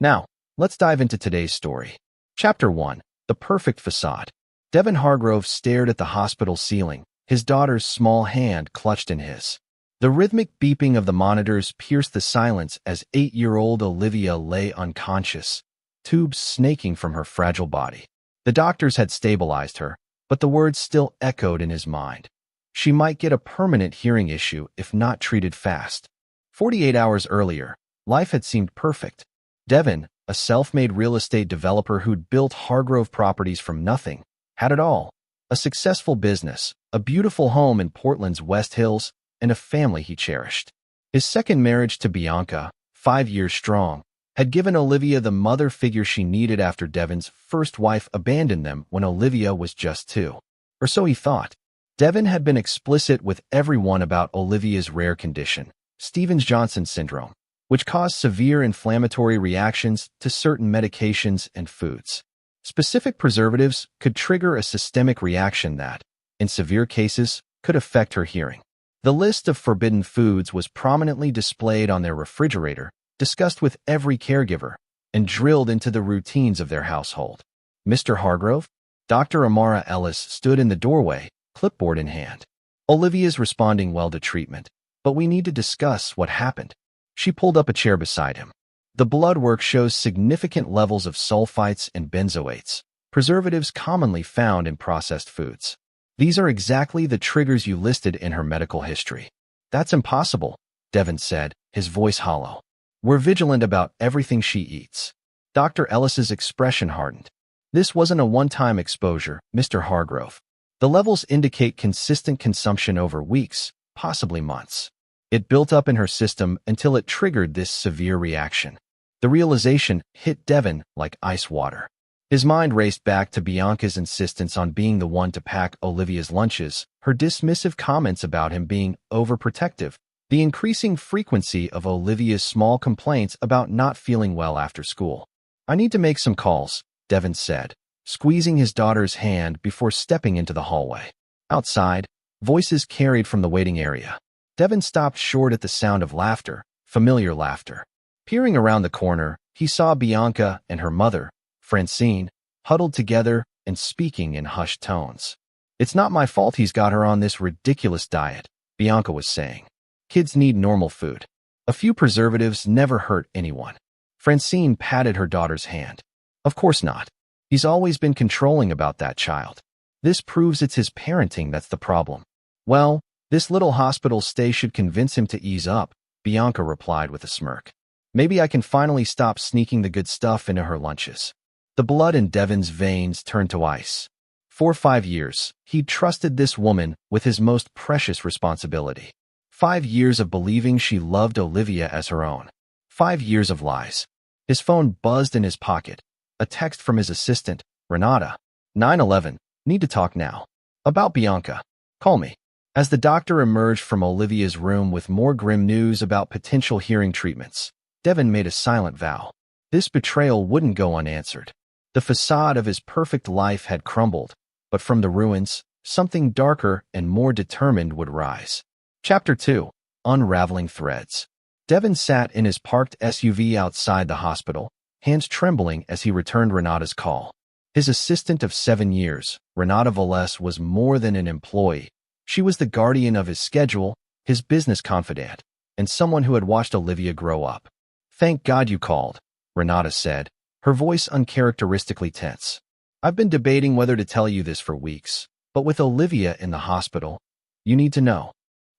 Now, let's dive into today's story. Chapter 1. The Perfect Facade. Devin Hargrove stared at the hospital ceiling, his daughter's small hand clutched in his. The rhythmic beeping of the monitors pierced the silence as 8-year-old Olivia lay unconscious, tubes snaking from her fragile body. The doctors had stabilized her, but the words still echoed in his mind. She might get a permanent hearing issue if not treated fast. 48 hours earlier, life had seemed perfect. Devin, a self-made real estate developer who'd built Hargrove properties from nothing, had it all. A successful business, a beautiful home in Portland's West Hills, and a family he cherished. His second marriage to Bianca, 5 years strong, had given Olivia the mother figure she needed after Devin's first wife abandoned them when Olivia was just 2. Or so he thought. Devin had been explicit with everyone about Olivia's rare condition, Stevens-Johnson syndrome, which caused severe inflammatory reactions to certain medications and foods. Specific preservatives could trigger a systemic reaction that, in severe cases, could affect her hearing. The list of forbidden foods was prominently displayed on their refrigerator, discussed with every caregiver, and drilled into the routines of their household. Mr. Hargrove? Dr. Amara Ellis stood in the doorway, clipboard in hand. Olivia's responding well to treatment, but we need to discuss what happened. She pulled up a chair beside him. The blood work shows significant levels of sulfites and benzoates, preservatives commonly found in processed foods. These are exactly the triggers you listed in her medical history. That's impossible, Devin said, his voice hollow. We're vigilant about everything she eats. Dr. Ellis's expression hardened. This wasn't a one-time exposure, Mr. Hargrove. The levels indicate consistent consumption over weeks, possibly months. It built up in her system until it triggered this severe reaction. The realization hit Devin like ice water. His mind raced back to Bianca's insistence on being the one to pack Olivia's lunches, her dismissive comments about him being overprotective, the increasing frequency of Olivia's small complaints about not feeling well after school. I need to make some calls, Devin said, squeezing his daughter's hand before stepping into the hallway. Outside, voices carried from the waiting area. Devin stopped short at the sound of laughter, familiar laughter. Peering around the corner, he saw Bianca and her mother, Francine, huddled together and speaking in hushed tones. It's not my fault he's got her on this ridiculous diet, Bianca was saying. Kids need normal food. A few preservatives never hurt anyone. Francine patted her daughter's hand. Of course not. He's always been controlling about that child. This proves it's his parenting that's the problem. Well, this little hospital stay should convince him to ease up, Bianca replied with a smirk. Maybe I can finally stop sneaking the good stuff into her lunches. The blood in Devin's veins turned to ice. For 5 years, he'd trusted this woman with his most precious responsibility. 5 years of believing she loved Olivia as her own. 5 years of lies. His phone buzzed in his pocket. A text from his assistant, Renata. 9/11. Need to talk now. About Bianca. Call me. As the doctor emerged from Olivia's room with more grim news about potential hearing treatments, Devin made a silent vow. This betrayal wouldn't go unanswered. The facade of his perfect life had crumbled, but from the ruins, something darker and more determined would rise. Chapter 2. Unraveling Threads. Devin sat in his parked SUV outside the hospital, hands trembling as he returned Renata's call. His assistant of 7 years, Renata Velez, was more than an employee. She was the guardian of his schedule, his business confidant, and someone who had watched Olivia grow up. Thank God you called, Renata said, her voice uncharacteristically tense. I've been debating whether to tell you this for weeks, but with Olivia in the hospital, you need to know.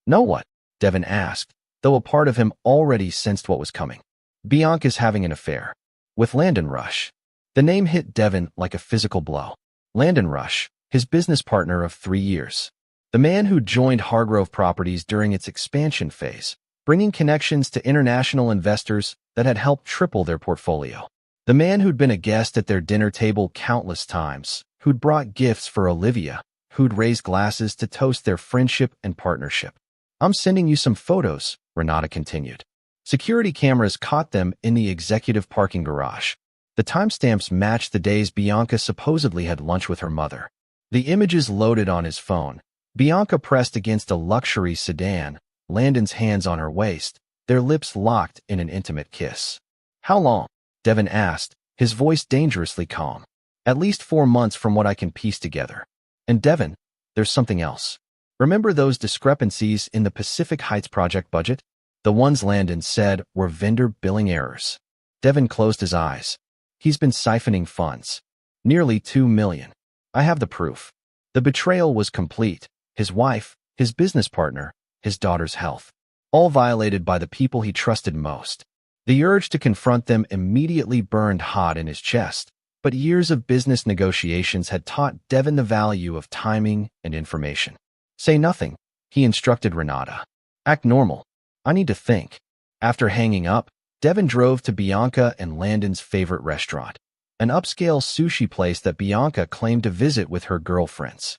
Know what? Devin asked, though a part of him already sensed what was coming. Bianca's having an affair. With Landon Rush. The name hit Devin like a physical blow. Landon Rush, his business partner of 3 years. The man who joined Hargrove Properties during its expansion phase, bringing connections to international investors that had helped triple their portfolio. The man who'd been a guest at their dinner table countless times, who'd brought gifts for Olivia, who'd raised glasses to toast their friendship and partnership. I'm sending you some photos, Renata continued. Security cameras caught them in the executive parking garage. The timestamps matched the days Bianca supposedly had lunch with her mother. The images loaded on his phone. Bianca pressed against a luxury sedan, Landon's hands on her waist, their lips locked in an intimate kiss. How long? Devin asked, his voice dangerously calm. At least 4 months from what I can piece together. And Devin, there's something else. Remember those discrepancies in the Pacific Heights project budget? The ones Landon said were vendor billing errors. Devin closed his eyes. He's been siphoning funds. Nearly $2 million. I have the proof. The betrayal was complete. His wife, his business partner, his daughter's health. All violated by the people he trusted most. The urge to confront them immediately burned hot in his chest, but years of business negotiations had taught Devin the value of timing and information. Say nothing, he instructed Renata. Act normal. I need to think. After hanging up, Devin drove to Bianca and Landon's favorite restaurant, an upscale sushi place that Bianca claimed to visit with her girlfriends.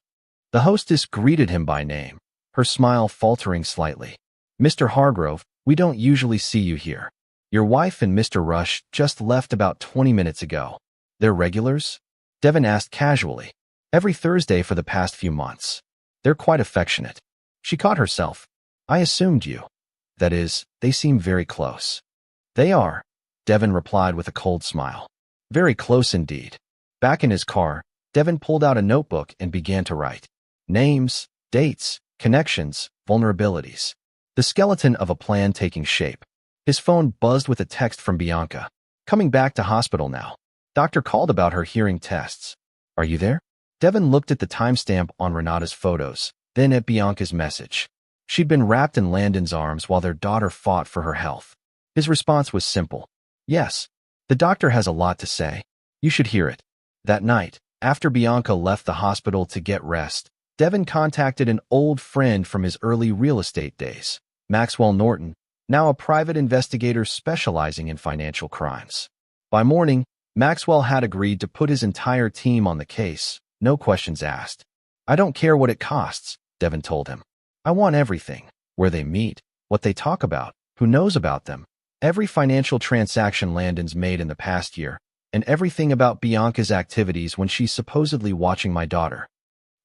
The hostess greeted him by name, her smile faltering slightly. Mr. Hargrove, we don't usually see you here. Your wife and Mr. Rush just left about 20 minutes ago. They're regulars? Devin asked casually. Every Thursday for the past few months. They're quite affectionate. She caught herself. I assumed you. That is, they seem very close. They are, Devin replied with a cold smile. Very close indeed. Back in his car, Devin pulled out a notebook and began to write. Names, dates, connections, vulnerabilities. The skeleton of a plan taking shape. His phone buzzed with a text from Bianca. Coming back to hospital now. Doctor called about her hearing tests. Are you there? Devin looked at the timestamp on Renata's photos, then at Bianca's message. She'd been wrapped in Landon's arms while their daughter fought for her health. His response was simple. Yes. The doctor has a lot to say. You should hear it. That night, after Bianca left the hospital to get rest, Devin contacted an old friend from his early real estate days, Maxwell Norton, now a private investigator specializing in financial crimes. By morning, Maxwell had agreed to put his entire team on the case, no questions asked. I don't care what it costs, Devin told him. I want everything. Where they meet, what they talk about, who knows about them, every financial transaction Landon's made in the past year, and everything about Bianca's activities when she's supposedly watching my daughter.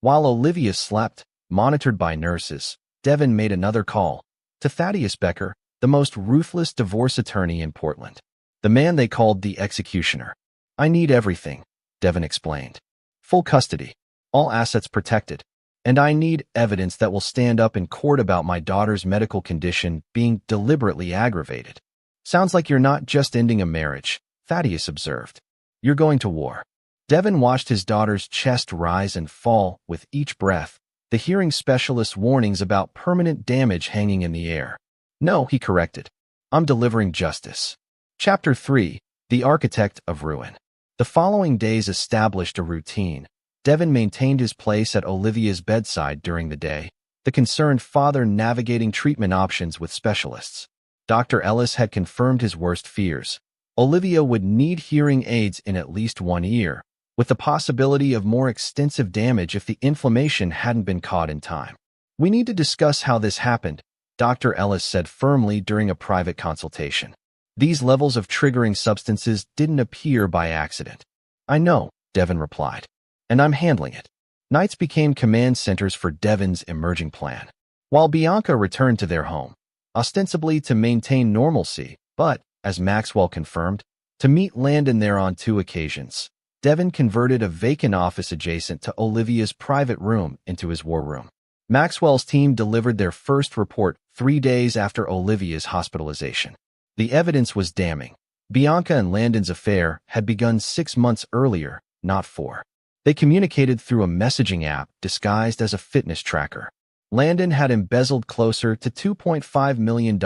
While Olivia slept, monitored by nurses, Devin made another call to Thaddeus Becker, the most ruthless divorce attorney in Portland. The man they called the executioner. I need everything, Devin explained. Full custody, all assets protected, and I need evidence that will stand up in court about my daughter's medical condition being deliberately aggravated. Sounds like you're not just ending a marriage, Thaddeus observed. You're going to war. Devin watched his daughter's chest rise and fall with each breath, the hearing specialist's warnings about permanent damage hanging in the air. No, he corrected. I'm delivering justice. Chapter 3, The Architect of Ruin. The following days established a routine. Devin maintained his place at Olivia's bedside during the day, the concerned father navigating treatment options with specialists. Dr. Ellis had confirmed his worst fears. Olivia would need hearing aids in at least one ear, with the possibility of more extensive damage if the inflammation hadn't been caught in time. We need to discuss how this happened, Dr. Ellis said firmly during a private consultation. These levels of triggering substances didn't appear by accident. I know, Devin replied, and I'm handling it. Nights became command centers for Devin's emerging plan. While Bianca returned to their home, ostensibly to maintain normalcy, but, as Maxwell confirmed, to meet Landon there on 2 occasions, Devin converted a vacant office adjacent to Olivia's private room into his war room. Maxwell's team delivered their first report 3 days after Olivia's hospitalization. The evidence was damning. Bianca and Landon's affair had begun 6 months earlier, not 4. They communicated through a messaging app disguised as a fitness tracker. Landon had embezzled closer to $2.5 million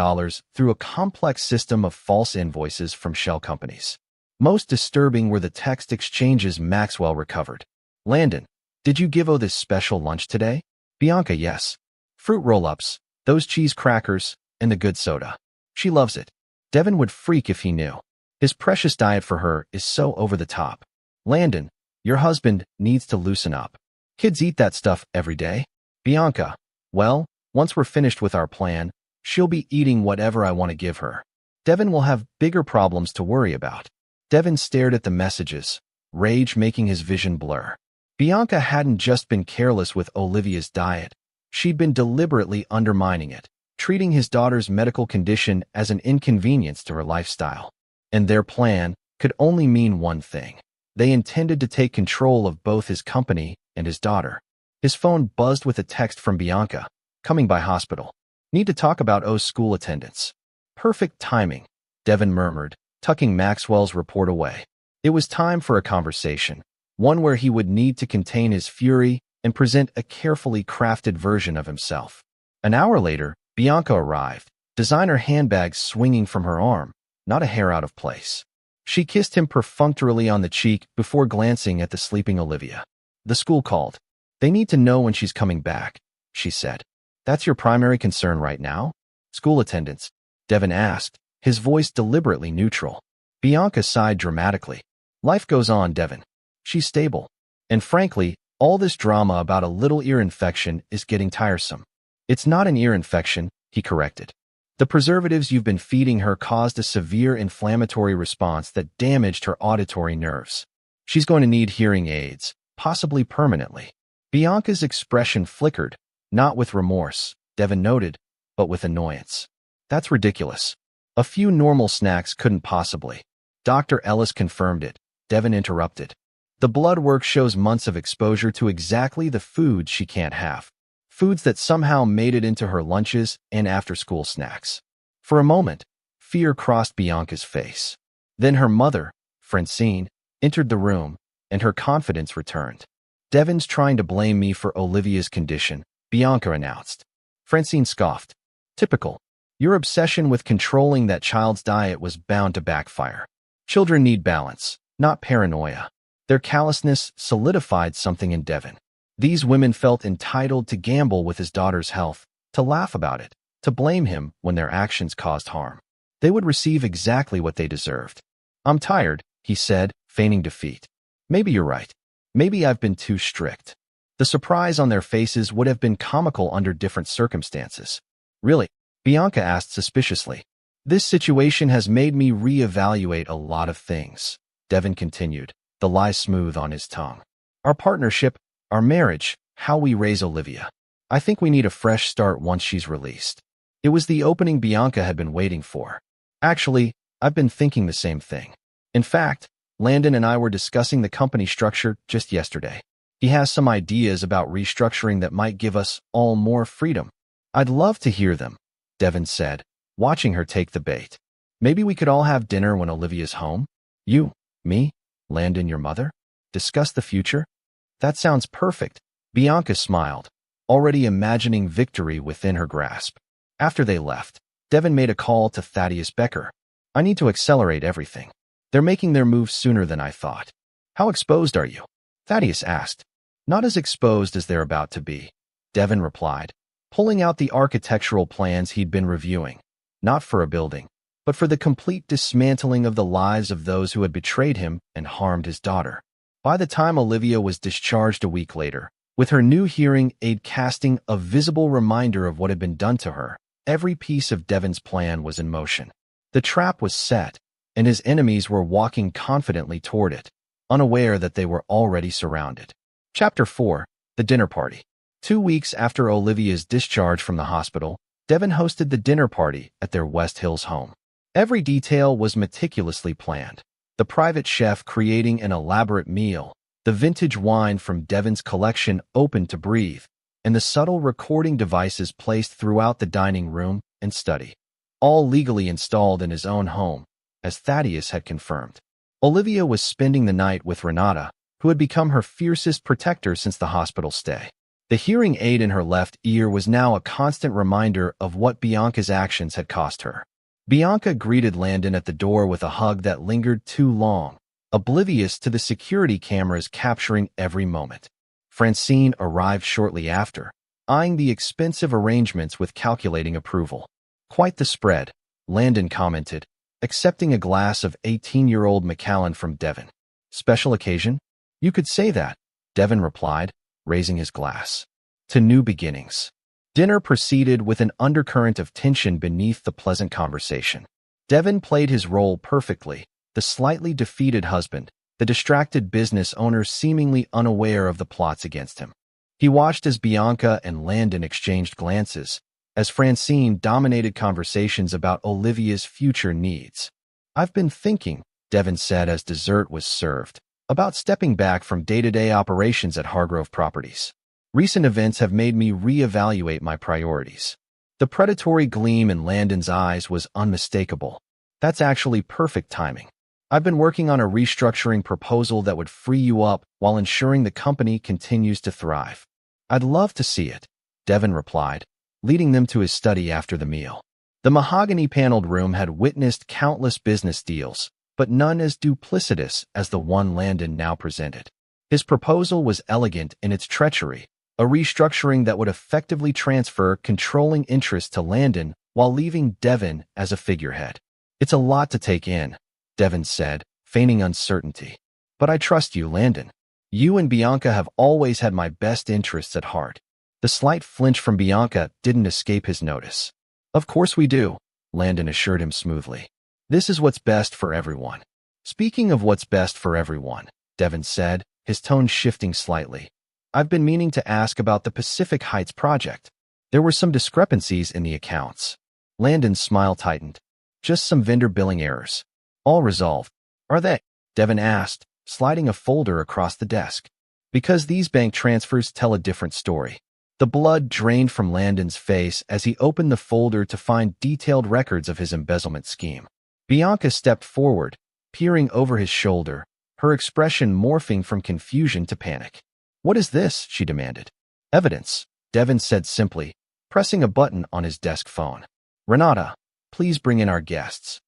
through a complex system of false invoices from shell companies. Most disturbing were the text exchanges Maxwell recovered. Landon, did you give O this special lunch today? Bianca, yes. Fruit roll-ups, those cheese crackers, and the good soda. She loves it. Devin would freak if he knew. His precious diet for her is so over the top. Landon, your husband needs to loosen up. Kids eat that stuff every day. Bianca, well, once we're finished with our plan, she'll be eating whatever I want to give her. Devin will have bigger problems to worry about. Devin stared at the messages, rage making his vision blur. Bianca hadn't just been careless with Olivia's diet. She'd been deliberately undermining it, treating his daughter's medical condition as an inconvenience to her lifestyle. And their plan, could only mean one thing. They intended to take control of both his company and his daughter. His phone buzzed with a text from Bianca. Coming by hospital. Need to talk about O's school attendance. Perfect timing, Devin murmured, tucking Maxwell's report away. It was time for a conversation, one where he would need to contain his fury and present a carefully crafted version of himself. An hour later, Bianca arrived, designer handbags swinging from her arm, not a hair out of place. She kissed him perfunctorily on the cheek before glancing at the sleeping Olivia. The school called. They need to know when she's coming back, she said. That's your primary concern right now? School attendance, Devin asked, his voice deliberately neutral. Bianca sighed dramatically. Life goes on, Devin. She's stable. And frankly, all this drama about a little ear infection is getting tiresome. It's not an ear infection, he corrected. The preservatives you've been feeding her caused a severe inflammatory response that damaged her auditory nerves. She's going to need hearing aids, possibly permanently. Bianca's expression flickered, not with remorse, Devin noted, but with annoyance. That's ridiculous. A few normal snacks couldn't possibly. Dr. Ellis confirmed it, Devin interrupted. The blood work shows months of exposure to exactly the foods she can't have. Foods that somehow made it into her lunches and after-school snacks. For a moment, fear crossed Bianca's face. Then her mother, Francine, entered the room, and her confidence returned. Devin's trying to blame me for Olivia's condition, Bianca announced. Francine scoffed. Typical. Your obsession with controlling that child's diet was bound to backfire. Children need balance, not paranoia. Their callousness solidified something in Devin. These women felt entitled to gamble with his daughter's health, to laugh about it, to blame him when their actions caused harm. They would receive exactly what they deserved. I'm tired, he said, feigning defeat. Maybe you're right. Maybe I've been too strict. The surprise on their faces would have been comical under different circumstances. Really? Bianca asked suspiciously. This situation has made me reevaluate a lot of things, Devin continued, the lie smooth on his tongue. Our partnership, our marriage, how we raise Olivia. I think we need a fresh start once she's released. It was the opening Bianca had been waiting for. Actually, I've been thinking the same thing. In fact, Landon and I were discussing the company structure just yesterday. He has some ideas about restructuring that might give us all more freedom. I'd love to hear them, Devin said, watching her take the bait. Maybe we could all have dinner when Olivia's home? You, me, Landon, your mother? Discuss the future? That sounds perfect. Bianca smiled, already imagining victory within her grasp. After they left, Devin made a call to Thaddeus Becker. I need to accelerate everything. They're making their move sooner than I thought. How exposed are you? Thaddeus asked. Not as exposed as they're about to be, Devin replied, pulling out the architectural plans he'd been reviewing, not for a building, but for the complete dismantling of the lives of those who had betrayed him and harmed his daughter. By the time Olivia was discharged a week later, with her new hearing aid casting a visible reminder of what had been done to her, every piece of Devin's plan was in motion. The trap was set, and his enemies were walking confidently toward it, unaware that they were already surrounded. Chapter 4. The Dinner Party. 2 weeks after Olivia's discharge from the hospital, Devin hosted the dinner party at their West Hills home. Every detail was meticulously planned. The private chef creating an elaborate meal, the vintage wine from Devin's collection open to breathe, and the subtle recording devices placed throughout the dining room and study, all legally installed in his own home, as Thaddeus had confirmed. Olivia was spending the night with Renata, who had become her fiercest protector since the hospital stay. The hearing aid in her left ear was now a constant reminder of what Bianca's actions had cost her. Bianca greeted Landon at the door with a hug that lingered too long, oblivious to the security cameras capturing every moment. Francine arrived shortly after, eyeing the expensive arrangements with calculating approval. Quite the spread, Landon commented, accepting a glass of 18-year-old Macallan from Devin. Special occasion? You could say that, Devin replied, raising his glass. To new beginnings. Dinner proceeded with an undercurrent of tension beneath the pleasant conversation. Devin played his role perfectly, the slightly defeated husband, the distracted business owner seemingly unaware of the plots against him. He watched as Bianca and Landon exchanged glances, as Francine dominated conversations about Olivia's future needs. I've been thinking, Devin said as dessert was served, about stepping back from day-to-day operations at Hargrove Properties. Recent events have made me reevaluate my priorities. The predatory gleam in Landon's eyes was unmistakable. That's actually perfect timing. I've been working on a restructuring proposal that would free you up while ensuring the company continues to thrive. I'd love to see it, Devin replied, leading them to his study after the meal. The mahogany-paneled room had witnessed countless business deals, but none as duplicitous as the one Landon now presented. His proposal was elegant in its treachery, a restructuring that would effectively transfer controlling interest to Landon while leaving Devin as a figurehead. It's a lot to take in, Devin said, feigning uncertainty. But I trust you, Landon. You and Bianca have always had my best interests at heart. The slight flinch from Bianca didn't escape his notice. Of course we do, Landon assured him smoothly. This is what's best for everyone. Speaking of what's best for everyone, Devin said, his tone shifting slightly. I've been meaning to ask about the Pacific Heights project. There were some discrepancies in the accounts. Landon's smile tightened. Just some vendor billing errors. All resolved. Are they? Devin asked, sliding a folder across the desk. Because these bank transfers tell a different story. The blood drained from Landon's face as he opened the folder to find detailed records of his embezzlement scheme. Bianca stepped forward, peering over his shoulder, her expression morphing from confusion to panic. What is this? She demanded. Evidence, Devin said simply, pressing a button on his desk phone. Renata, please bring in our guests.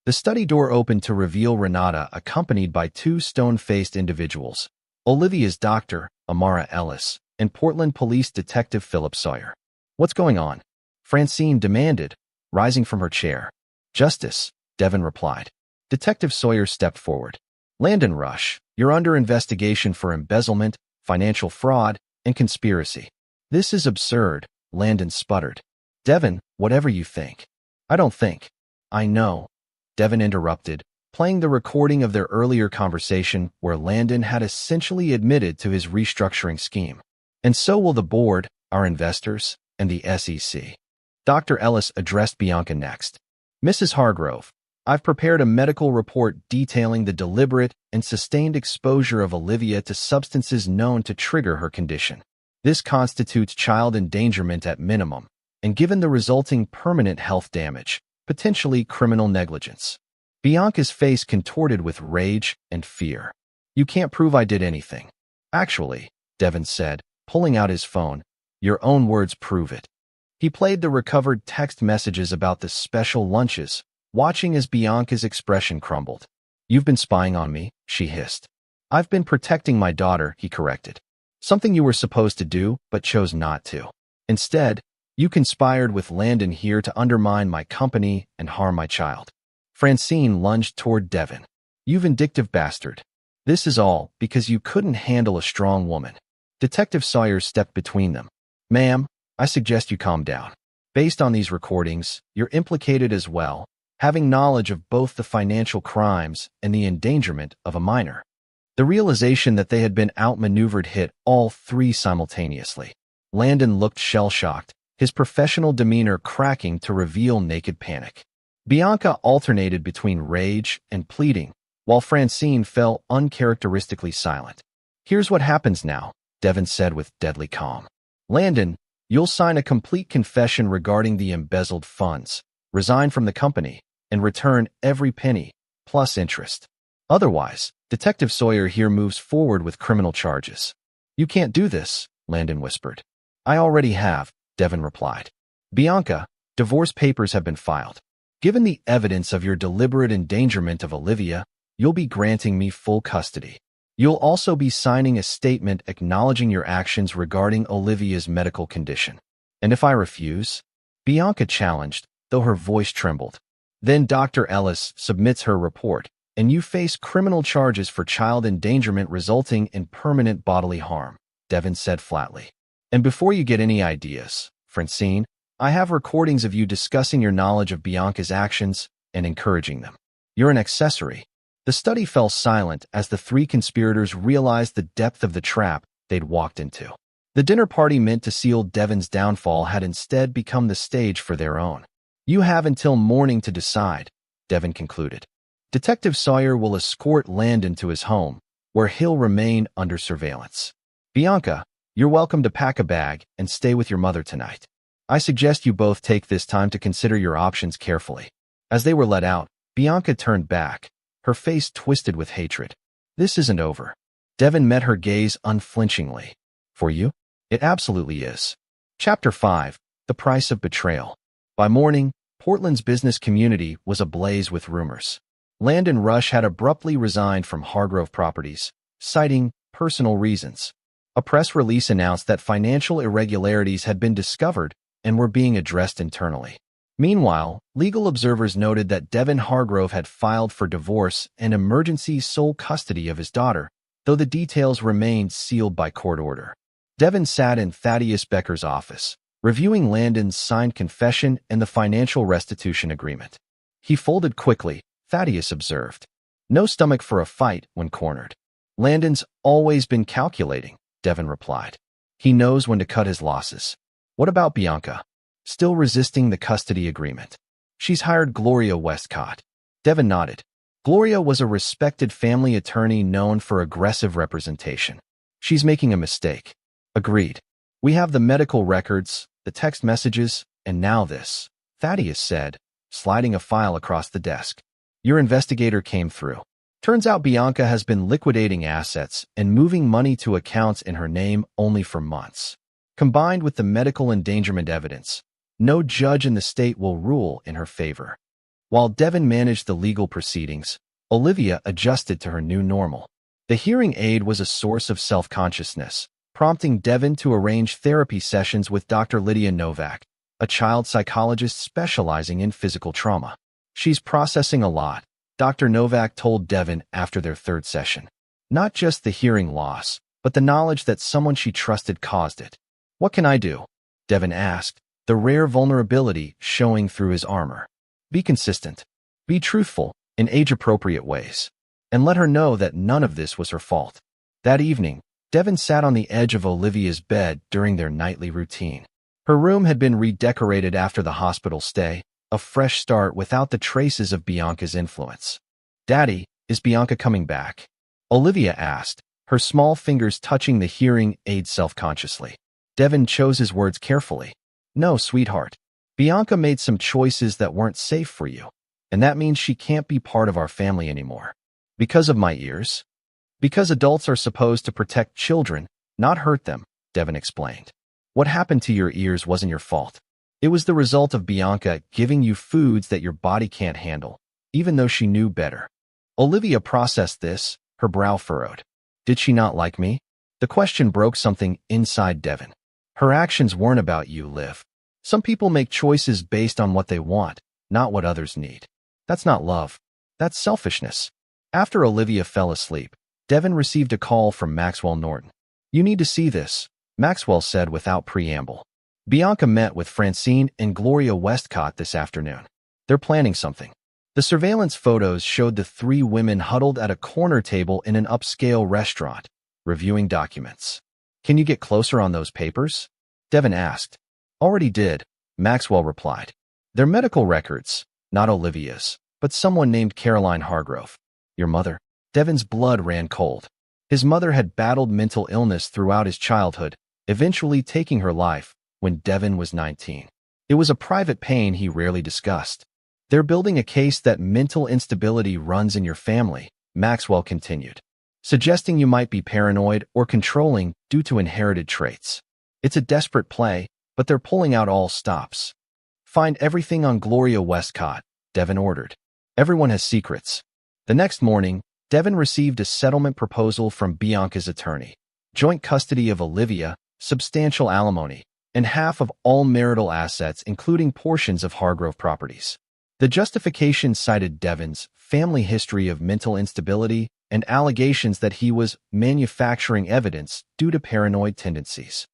The study door opened to reveal Renata accompanied by two stone-faced individuals, Olivia's doctor, Amara Ellis, and Portland Police Detective Philip Sawyer. What's going on? Francine demanded, rising from her chair. Justice, Devin replied. Detective Sawyer stepped forward. Landon Rush, you're under investigation for embezzlement, financial fraud, and conspiracy. This is absurd, Landon sputtered. Devin, whatever you think. I don't think. I know. Devin interrupted, playing the recording of their earlier conversation where Landon had essentially admitted to his restructuring scheme. And so will the board, our investors, and the SEC. Dr. Ellis addressed Bianca next. Mrs. Hargrove, I've prepared a medical report detailing the deliberate and sustained exposure of Olivia to substances known to trigger her condition. This constitutes child endangerment at minimum, and given the resulting permanent health damage, potentially criminal negligence. Bianca's face contorted with rage and fear. You can't prove I did anything. Actually, Devin said, pulling out his phone, your own words prove it. He played the recovered text messages about the special lunches, watching as Bianca's expression crumbled. You've been spying on me, she hissed. I've been protecting my daughter, he corrected. Something you were supposed to do, but chose not to. Instead, you conspired with Landon here to undermine my company and harm my child. Francine lunged toward Devin. You vindictive bastard. This is all because you couldn't handle a strong woman. Detective Sawyer stepped between them. Ma'am, I suggest you calm down. Based on these recordings, you're implicated as well, having knowledge of both the financial crimes and the endangerment of a minor. The realization that they had been outmaneuvered hit all three simultaneously. Landon looked shell-shocked, his professional demeanor cracking to reveal naked panic. Bianca alternated between rage and pleading, while Francine fell uncharacteristically silent. Here's what happens now, Devin said with deadly calm. Landon, you'll sign a complete confession regarding the embezzled funds, resign from the company, and return every penny, plus interest. Otherwise, Detective Sawyer here moves forward with criminal charges. You can't do this, Landon whispered. I already have, Devin replied. Bianca, divorce papers have been filed. Given the evidence of your deliberate endangerment of Olivia, you'll be granting me full custody. You'll also be signing a statement acknowledging your actions regarding Olivia's medical condition. And if I refuse? Bianca challenged, though her voice trembled. Then Dr. Ellis submits her report, and you face criminal charges for child endangerment resulting in permanent bodily harm, Devin said flatly. And before you get any ideas, Francine, I have recordings of you discussing your knowledge of Bianca's actions and encouraging them. You're an accessory. The study fell silent as the three conspirators realized the depth of the trap they'd walked into. The dinner party meant to seal Devin's downfall had instead become the stage for their own. You have until morning to decide, Devin concluded. Detective Sawyer will escort Landon to his home, where he'll remain under surveillance. Bianca, you're welcome to pack a bag and stay with your mother tonight. I suggest you both take this time to consider your options carefully. As they were let out, Bianca turned back, her face twisted with hatred. This isn't over. Devin met her gaze unflinchingly. For you? It absolutely is. Chapter 5. The Price of Betrayal. By morning, Portland's business community was ablaze with rumors. Landon Rush had abruptly resigned from Hargrove Properties, citing personal reasons. A press release announced that financial irregularities had been discovered and were being addressed internally. Meanwhile, legal observers noted that Devin Hargrove had filed for divorce and emergency sole custody of his daughter, though the details remained sealed by court order. Devin sat in Thaddeus Becker's office, reviewing Landon's signed confession and the financial restitution agreement. He folded quickly, Thaddeus observed. No stomach for a fight when cornered. Landon's always been calculating, Devin replied. He knows when to cut his losses. What about Bianca? Still resisting the custody agreement. She's hired Gloria Westcott. Devin nodded. Gloria was a respected family attorney known for aggressive representation. She's making a mistake. Agreed. We have the medical records, the text messages, and now this, Thaddeus said, sliding a file across the desk. Your investigator came through. Turns out Bianca has been liquidating assets and moving money to accounts in her name only for months. Combined with the medical endangerment evidence, no judge in the state will rule in her favor. While Devin managed the legal proceedings, Olivia adjusted to her new normal. The hearing aid was a source of self-consciousness, prompting Devin to arrange therapy sessions with Dr. Lydia Novak, a child psychologist specializing in physical trauma. She's processing a lot, Dr. Novak told Devin after their third session. Not just the hearing loss, but the knowledge that someone she trusted caused it. What can I do? Devin asked, the rare vulnerability showing through his armor. Be consistent. Be truthful, in age-appropriate ways. And let her know that none of this was her fault. That evening, Devin sat on the edge of Olivia's bed during their nightly routine. Her room had been redecorated after the hospital stay, a fresh start without the traces of Bianca's influence. Daddy, is Bianca coming back? Olivia asked, her small fingers touching the hearing aid self-consciously. Devin chose his words carefully. No, sweetheart. Bianca made some choices that weren't safe for you, and that means she can't be part of our family anymore. Because of my ears? Because adults are supposed to protect children, not hurt them, Devin explained. What happened to your ears wasn't your fault. It was the result of Bianca giving you foods that your body can't handle, even though she knew better. Olivia processed this, her brow furrowed. Did she not like me? The question broke something inside Devin. Her actions weren't about you, Liv. Some people make choices based on what they want, not what others need. That's not love. That's selfishness. After Olivia fell asleep, Devin received a call from Maxwell Norton. You need to see this, Maxwell said without preamble. Bianca met with Francine and Gloria Westcott this afternoon. They're planning something. The surveillance photos showed the three women huddled at a corner table in an upscale restaurant, reviewing documents. Can you get closer on those papers? Devin asked. Already did, Maxwell replied. They're medical records, not Olivia's, but someone named Caroline Hargrove. Your mother? Devin's blood ran cold. His mother had battled mental illness throughout his childhood, eventually taking her life when Devin was 19. It was a private pain he rarely discussed. They're building a case that mental instability runs in your family, Maxwell continued, suggesting you might be paranoid or controlling due to inherited traits. It's a desperate play, but they're pulling out all stops. Find everything on Gloria Westcott, Devin ordered. Everyone has secrets. The next morning, Devin received a settlement proposal from Bianca's attorney. Joint custody of Olivia, substantial alimony, and half of all marital assets including portions of Hargrove Properties. The justification cited Devin's family history of mental instability and allegations that he was manufacturing evidence due to paranoid tendencies.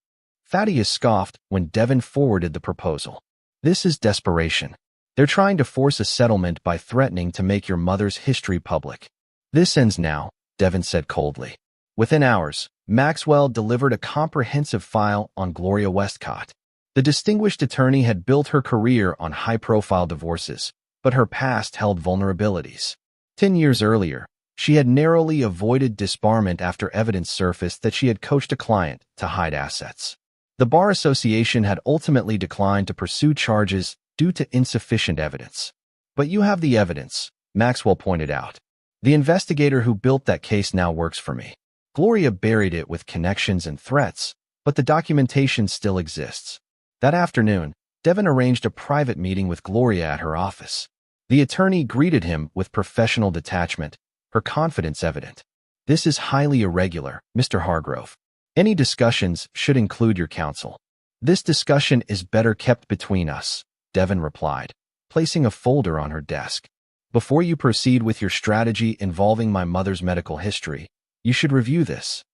Thaddeus scoffed when Devin forwarded the proposal. This is desperation. They're trying to force a settlement by threatening to make your mother's history public. This ends now, Devin said coldly. Within hours, Maxwell delivered a comprehensive file on Gloria Westcott. The distinguished attorney had built her career on high-profile divorces, but her past held vulnerabilities. 10 years earlier, she had narrowly avoided disbarment after evidence surfaced that she had coached a client to hide assets. The Bar Association had ultimately declined to pursue charges due to insufficient evidence. But you have the evidence, Maxwell pointed out. The investigator who built that case now works for me. Gloria buried it with connections and threats, but the documentation still exists. That afternoon, Devin arranged a private meeting with Gloria at her office. The attorney greeted him with professional detachment, her confidence evident. "This is highly irregular, Mr. Hargrove. Any discussions should include your counsel." "This discussion is better kept between us," Devin replied, placing a folder on her desk. "Before you proceed with your strategy involving my mother's medical history, you should review this."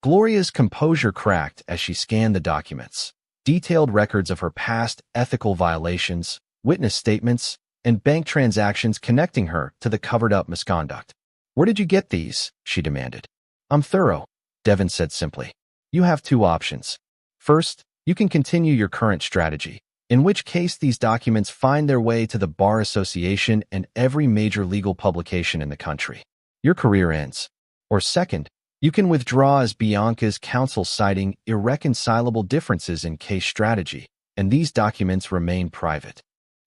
Gloria's composure cracked as she scanned the documents. Detailed records of her past ethical violations, witness statements, and bank transactions connecting her to the covered-up misconduct. "Where did you get these?" she demanded. "I'm thorough," Devin said simply. "You have two options. First, you can continue your current strategy, in which case these documents find their way to the Bar Association and every major legal publication in the country. Your career ends. Or second, you can withdraw as Bianca's counsel citing irreconcilable differences in case strategy, and these documents remain private."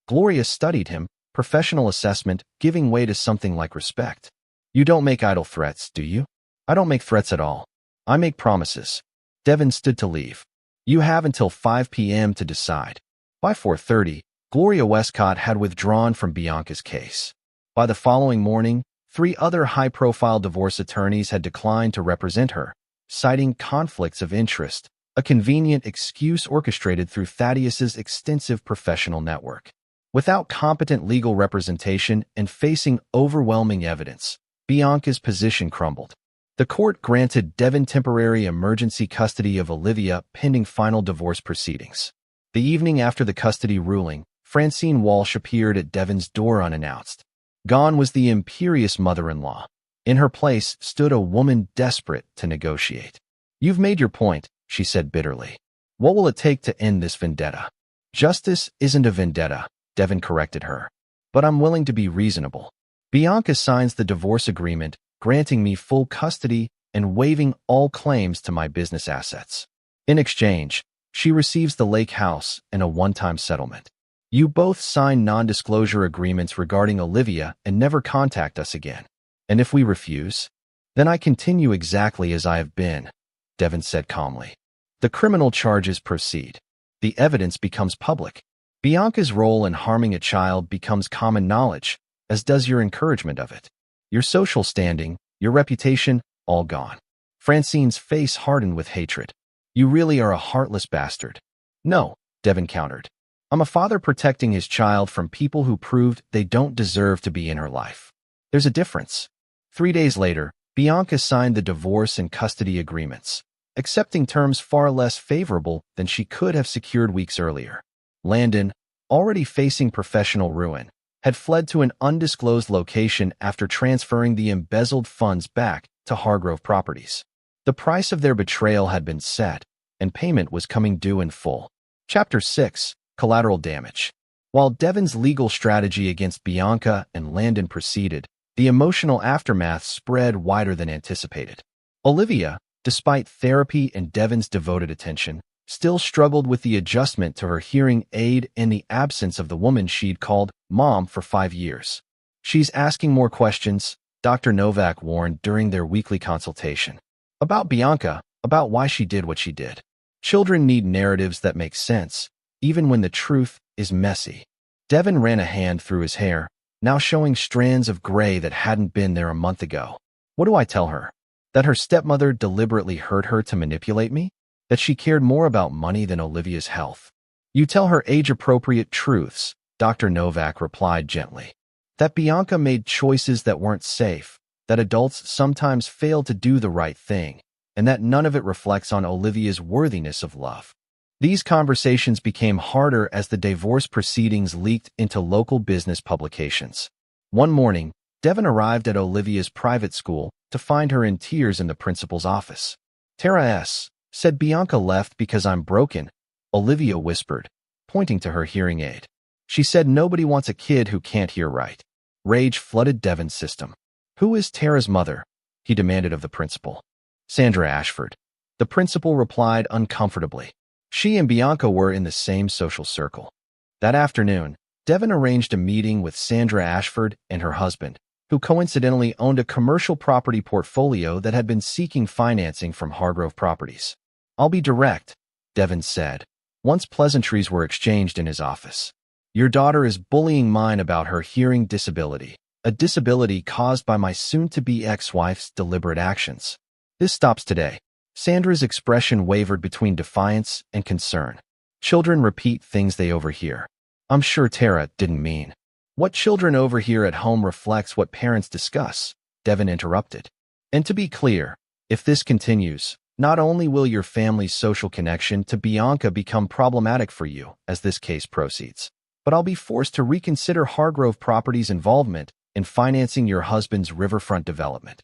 Gloria studied him, professional assessment giving way to something like respect. "You don't make idle threats, do you?" "I don't make threats at all. I make promises." Devin stood to leave. "You have until 5 p.m. to decide." By 4:30, Gloria Westcott had withdrawn from Bianca's case. By the following morning, 3 other high-profile divorce attorneys had declined to represent her, citing conflicts of interest, a convenient excuse orchestrated through Thaddeus's extensive professional network. Without competent legal representation and facing overwhelming evidence, Bianca's position crumbled. The court granted Devin temporary emergency custody of Olivia pending final divorce proceedings. The evening after the custody ruling, Francine Walsh appeared at Devin's door unannounced. Gone was the imperious mother-in-law. In her place stood a woman desperate to negotiate. "You've made your point," she said bitterly. "What will it take to end this vendetta?" "Justice isn't a vendetta," Devin corrected her. "But I'm willing to be reasonable. Bianca signs the divorce agreement, granting me full custody and waiving all claims to my business assets. In exchange, she receives the lake house and a one-time settlement. You both sign non-disclosure agreements regarding Olivia and never contact us again. And if we refuse, then I continue exactly as I have been," Devin said calmly. "The criminal charges proceed. The evidence becomes public. Bianca's role in harming a child becomes common knowledge, as does your encouragement of it. Your social standing, your reputation, all gone." Francine's face hardened with hatred. "You really are a heartless bastard." "No," Devin countered. "I'm a father protecting his child from people who proved they don't deserve to be in her life. There's a difference." 3 days later, Bianca signed the divorce and custody agreements, accepting terms far less favorable than she could have secured weeks earlier. Landon, already facing professional ruin, had fled to an undisclosed location after transferring the embezzled funds back to Hargrove Properties. The price of their betrayal had been set, and payment was coming due in full. Chapter 6: Collateral Damage. While Devin's legal strategy against Bianca and Landon proceeded, the emotional aftermath spread wider than anticipated. Olivia, despite therapy and Devin's devoted attention, still struggled with the adjustment to her hearing aid and the absence of the woman she'd called Mom for 5 years. "She's asking more questions," Dr. Novak warned during their weekly consultation. "About Bianca, about why she did what she did. Children need narratives that make sense, even when the truth is messy." Devin ran a hand through his hair, now showing strands of gray that hadn't been there a month ago. "What do I tell her? That her stepmother deliberately hurt her to manipulate me? That she cared more about money than Olivia's health?" "You tell her age-appropriate truths," Dr. Novak replied gently. "That Bianca made choices that weren't safe, that adults sometimes fail to do the right thing, and that none of it reflects on Olivia's worthiness of love." These conversations became harder as the divorce proceedings leaked into local business publications. One morning, Devin arrived at Olivia's private school to find her in tears in the principal's office. "Tara S. said Bianca left because I'm broken," Olivia whispered, pointing to her hearing aid. "She said nobody wants a kid who can't hear right." Rage flooded Devin's system. "Who is Tara's mother?" he demanded of the principal. "Sandra Ashford." The principal replied uncomfortably. She and Bianca were in the same social circle. That afternoon, Devin arranged a meeting with Sandra Ashford and her husband, who coincidentally owned a commercial property portfolio that had been seeking financing from Hargrove Properties. "I'll be direct," Devin said, once pleasantries were exchanged in his office. "Your daughter is bullying mine about her hearing disability, a disability caused by my soon-to-be ex-wife's deliberate actions. This stops today." Sandra's expression wavered between defiance and concern. "Children repeat things they overhear. I'm sure Tara didn't mean." "What children overhear at home reflects what parents discuss," Devin interrupted. "And to be clear, if this continues, not only will your family's social connection to Bianca become problematic for you as this case proceeds, but I'll be forced to reconsider Hargrove Properties' involvement in financing your husband's riverfront development."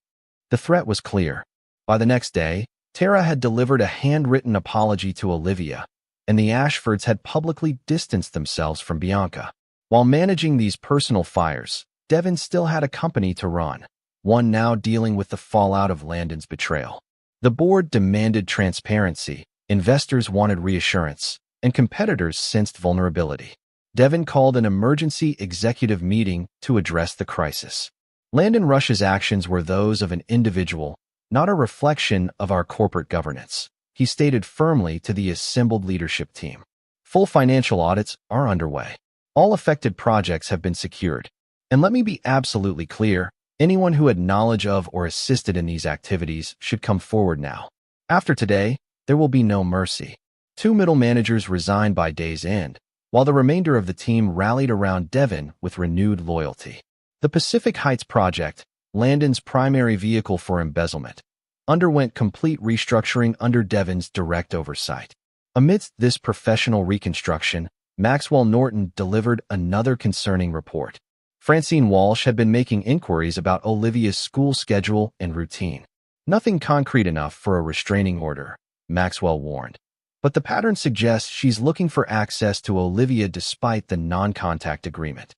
The threat was clear. By the next day, Tara had delivered a handwritten apology to Olivia, and the Ashfords had publicly distanced themselves from Bianca. While managing these personal fires, Devin still had a company to run, one now dealing with the fallout of Landon's betrayal. The board demanded transparency, investors wanted reassurance, and competitors sensed vulnerability. Devin called an emergency executive meeting to address the crisis. "Landon Rush's actions were those of an individual, not a reflection of our corporate governance," he stated firmly to the assembled leadership team. "Full financial audits are underway. All affected projects have been secured. And let me be absolutely clear, anyone who had knowledge of or assisted in these activities should come forward now. After today, there will be no mercy." 2 middle managers resigned by day's end, while the remainder of the team rallied around Devin with renewed loyalty. The Pacific Heights project, Landon's primary vehicle for embezzlement, underwent complete restructuring under Devin's direct oversight. Amidst this professional reconstruction, Maxwell Norton delivered another concerning report. Francine Walsh had been making inquiries about Olivia's school schedule and routine. "Nothing concrete enough for a restraining order," Maxwell warned. "But the pattern suggests she's looking for access to Olivia despite the non-contact agreement."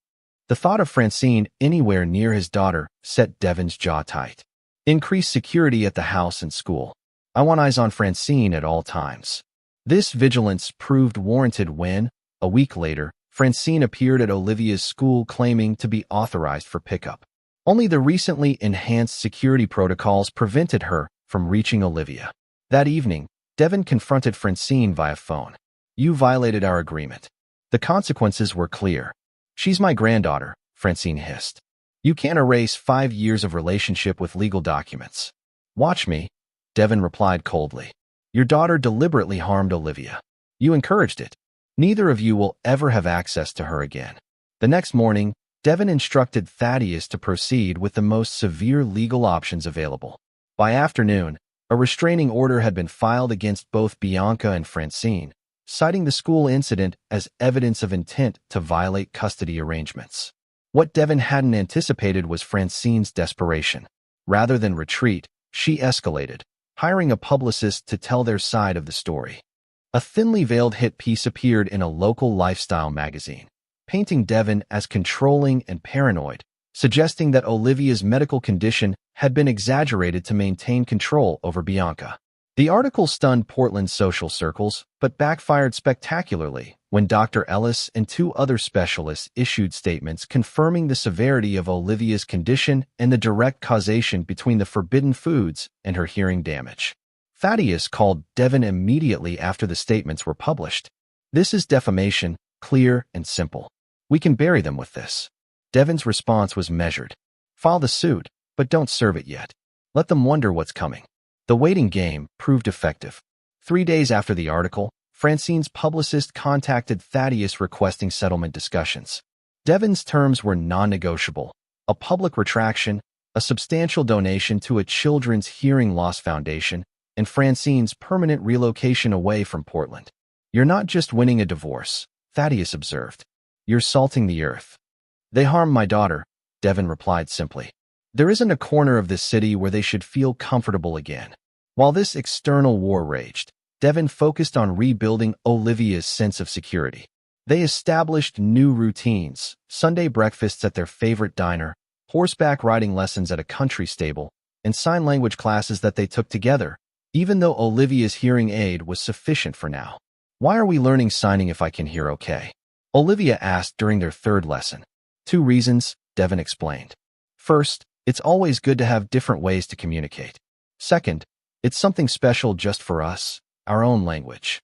The thought of Francine anywhere near his daughter set Devin's jaw tight. "Increase security at the house and school. I want eyes on Francine at all times." This vigilance proved warranted when, a week later, Francine appeared at Olivia's school claiming to be authorized for pickup. Only the recently enhanced security protocols prevented her from reaching Olivia. That evening, Devin confronted Francine via phone. "You violated our agreement." The consequences were clear. "She's my granddaughter," Francine hissed. "You can't erase 5 years of relationship with legal documents." "Watch me," Devin replied coldly. "Your daughter deliberately harmed Olivia. You encouraged it. Neither of you will ever have access to her again." The next morning, Devin instructed Thaddeus to proceed with the most severe legal options available. By afternoon, a restraining order had been filed against both Bianca and Francine, citing the school incident as evidence of intent to violate custody arrangements. What Devin hadn't anticipated was Francine's desperation. Rather than retreat, she escalated, hiring a publicist to tell their side of the story. A thinly veiled hit piece appeared in a local lifestyle magazine, painting Devin as controlling and paranoid, suggesting that Olivia's medical condition had been exaggerated to maintain control over Bianca. The article stunned Portland's social circles, but backfired spectacularly when Dr. Ellis and 2 other specialists issued statements confirming the severity of Olivia's condition and the direct causation between the forbidden foods and her hearing damage. Thaddeus called Devin immediately after the statements were published. "This is defamation, clear and simple. We can bury them with this." Devin's response was measured. "File the suit, but don't serve it yet. Let them wonder what's coming." The waiting game proved effective. 3 days after the article, Francine's publicist contacted Thaddeus requesting settlement discussions. Devin's terms were non-negotiable: a public retraction, a substantial donation to a children's hearing loss foundation, and Francine's permanent relocation away from Portland. "You're not just winning a divorce," Thaddeus observed. "You're salting the earth." "They harmed my daughter," Devin replied simply. "There isn't a corner of this city where they should feel comfortable again." While this external war raged, Devin focused on rebuilding Olivia's sense of security. They established new routines: Sunday breakfasts at their favorite diner, horseback riding lessons at a country stable, and sign language classes that they took together, even though Olivia's hearing aid was sufficient for now. "Why are we learning signing if I can hear okay?" Olivia asked during their third lesson. "Two reasons," Devin explained. "First, it's always good to have different ways to communicate. Second, it's something special just for us, our own language."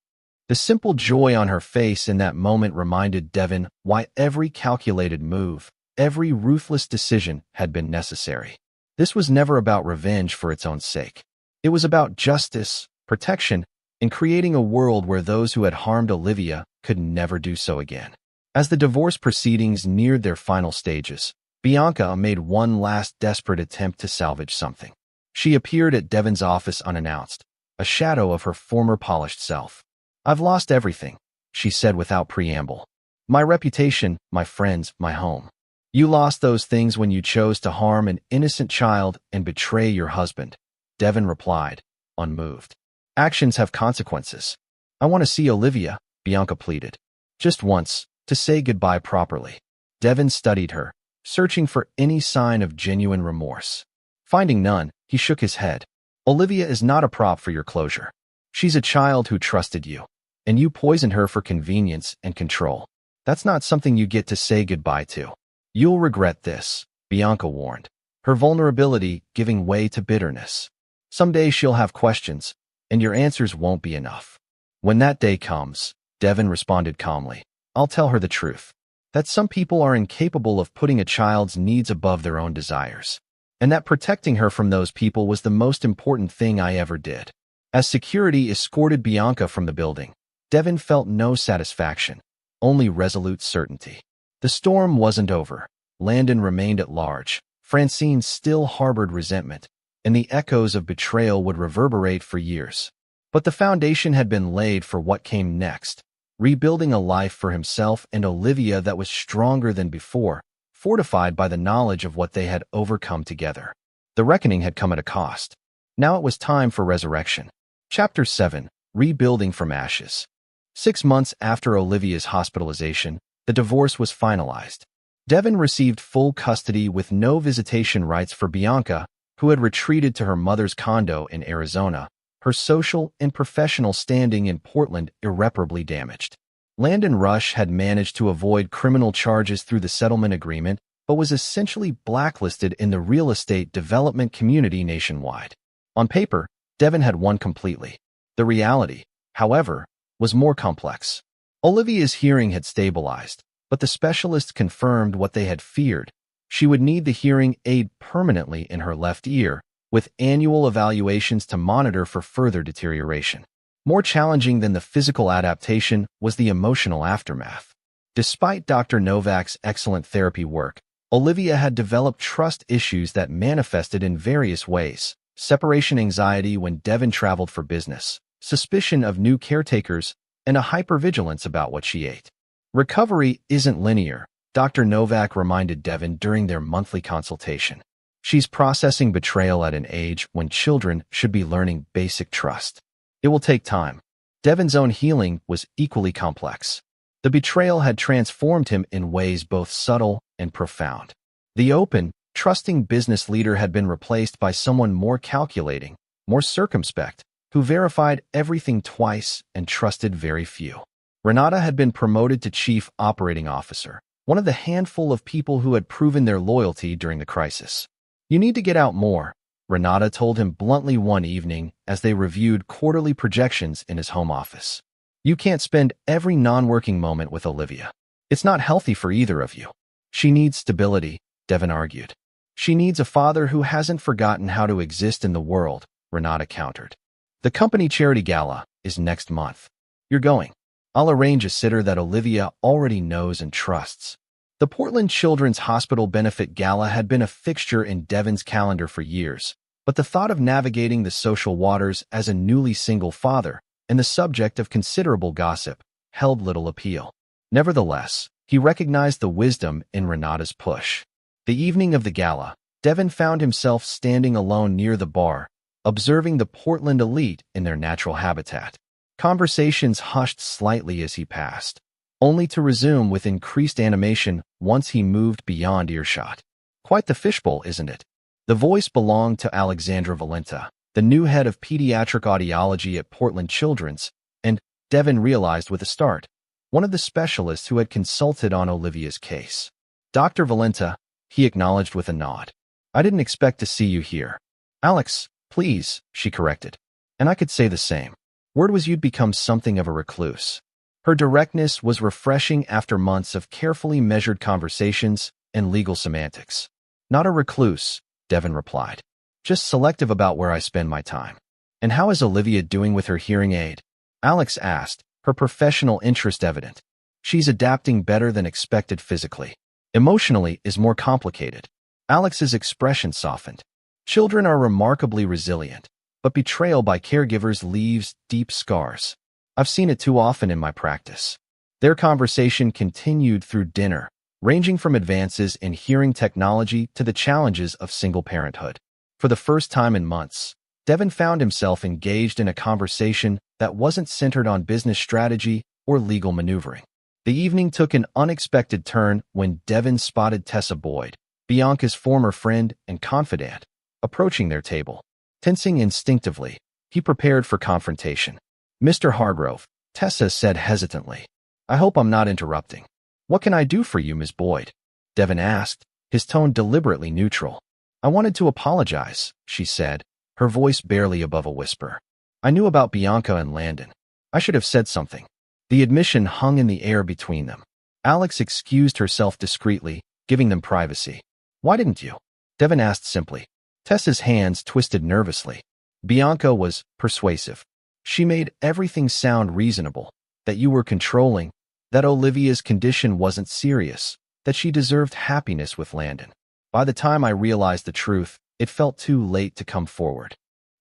The simple joy on her face in that moment reminded Devin why every calculated move, every ruthless decision had been necessary. This was never about revenge for its own sake. It was about justice, protection, and creating a world where those who had harmed Olivia could never do so again. As the divorce proceedings neared their final stages, Bianca made one last desperate attempt to salvage something. She appeared at Devin's office unannounced, a shadow of her former polished self. "I've lost everything," she said without preamble. "My reputation, my friends, my home. You lost those things when you chose to harm an innocent child and betray your husband," Devin replied, unmoved. "Actions have consequences. I want to see Olivia," Bianca pleaded. "Just once, to say goodbye properly." Devin studied her, searching for any sign of genuine remorse. Finding none, he shook his head. "Olivia is not a prop for your closure. She's a child who trusted you, and you poisoned her for convenience and control. That's not something you get to say goodbye to. You'll regret this," Bianca warned, her vulnerability giving way to bitterness. "Someday she'll have questions, and your answers won't be enough." "When that day comes," Devin responded calmly, "I'll tell her the truth, that some people are incapable of putting a child's needs above their own desires, and that protecting her from those people was the most important thing I ever did." As security escorted Bianca from the building, Devin felt no satisfaction, only resolute certainty. The storm wasn't over. Landon remained at large. Francine still harbored resentment, and the echoes of betrayal would reverberate for years. But the foundation had been laid for what came next, rebuilding a life for himself and Olivia that was stronger than before, fortified by the knowledge of what they had overcome together. The reckoning had come at a cost. Now it was time for resurrection. Chapter 7: Rebuilding from Ashes. 6 months after Olivia's hospitalization, the divorce was finalized. Devin received full custody with no visitation rights for Bianca, who had retreated to her mother's condo in Arizona, her social and professional standing in Portland irreparably damaged. Landon Rush had managed to avoid criminal charges through the settlement agreement, but was essentially blacklisted in the real estate development community nationwide. On paper, Devin had won completely. The reality, however, was more complex. Olivia's hearing had stabilized, but the specialists confirmed what they had feared. She would need the hearing aid permanently in her left ear, with annual evaluations to monitor for further deterioration. More challenging than the physical adaptation was the emotional aftermath. Despite Dr. Novak's excellent therapy work, Olivia had developed trust issues that manifested in various ways: separation anxiety when Devin traveled for business, suspicion of new caretakers, and a hypervigilance about what she ate. "Recovery isn't linear," Dr. Novak reminded Devin during their monthly consultation. "She's processing betrayal at an age when children should be learning basic trust. It will take time." Devin's own healing was equally complex. The betrayal had transformed him in ways both subtle and profound. The open, trusting business leader had been replaced by someone more calculating, more circumspect, who verified everything twice and trusted very few. Renata had been promoted to chief operating officer, one of the handful of people who had proven their loyalty during the crisis. "You need to get out more," Renata told him bluntly one evening as they reviewed quarterly projections in his home office. "You can't spend every non-working moment with Olivia. It's not healthy for either of you." "She needs stability," Devin argued. "She needs a father who hasn't forgotten how to exist in the world," Renata countered. "The company charity gala is next month. You're going. I'll arrange a sitter that Olivia already knows and trusts." The Portland Children's Hospital Benefit Gala had been a fixture in Devin's calendar for years, but the thought of navigating the social waters as a newly single father and the subject of considerable gossip held little appeal. Nevertheless, he recognized the wisdom in Renata's push. The evening of the gala, Devin found himself standing alone near the bar, observing the Portland elite in their natural habitat. Conversations hushed slightly as he passed, only to resume with increased animation once he moved beyond earshot. Quite the fishbowl, isn't it? The voice belonged to Alexandra Valenta, the new head of pediatric audiology at Portland Children's, and Devin realized with a start, one of the specialists who had consulted on Olivia's case. Dr. Valenta, he acknowledged with a nod. I didn't expect to see you here. Alex, please, she corrected. And I could say the same. Word was you'd become something of a recluse. Her directness was refreshing after months of carefully measured conversations and legal semantics. Not a recluse, Devin replied. Just selective about where I spend my time. And how is Olivia doing with her hearing aid? Alex asked, her professional interest evident. She's adapting better than expected physically. Emotionally is more complicated. Alex's expression softened. Children are remarkably resilient, but betrayal by caregivers leaves deep scars. I've seen it too often in my practice. Their conversation continued through dinner, ranging from advances in hearing technology to the challenges of single parenthood. For the first time in months, Devin found himself engaged in a conversation that wasn't centered on business strategy or legal maneuvering. The evening took an unexpected turn when Devin spotted Tessa Boyd, Bianca's former friend and confidant, approaching their table. Tensing instinctively, he prepared for confrontation. Mr. Hargrove, Tessa said hesitantly. I hope I'm not interrupting. What can I do for you, Ms. Boyd? Devin asked, his tone deliberately neutral. I wanted to apologize, she said, her voice barely above a whisper. I knew about Bianca and Landon. I should have said something. The admission hung in the air between them. Alex excused herself discreetly, giving them privacy. Why didn't you? Devin asked simply. Tessa's hands twisted nervously. Bianca was persuasive. She made everything sound reasonable, that you were controlling, that Olivia's condition wasn't serious, that she deserved happiness with Landon. By the time I realized the truth, it felt too late to come forward.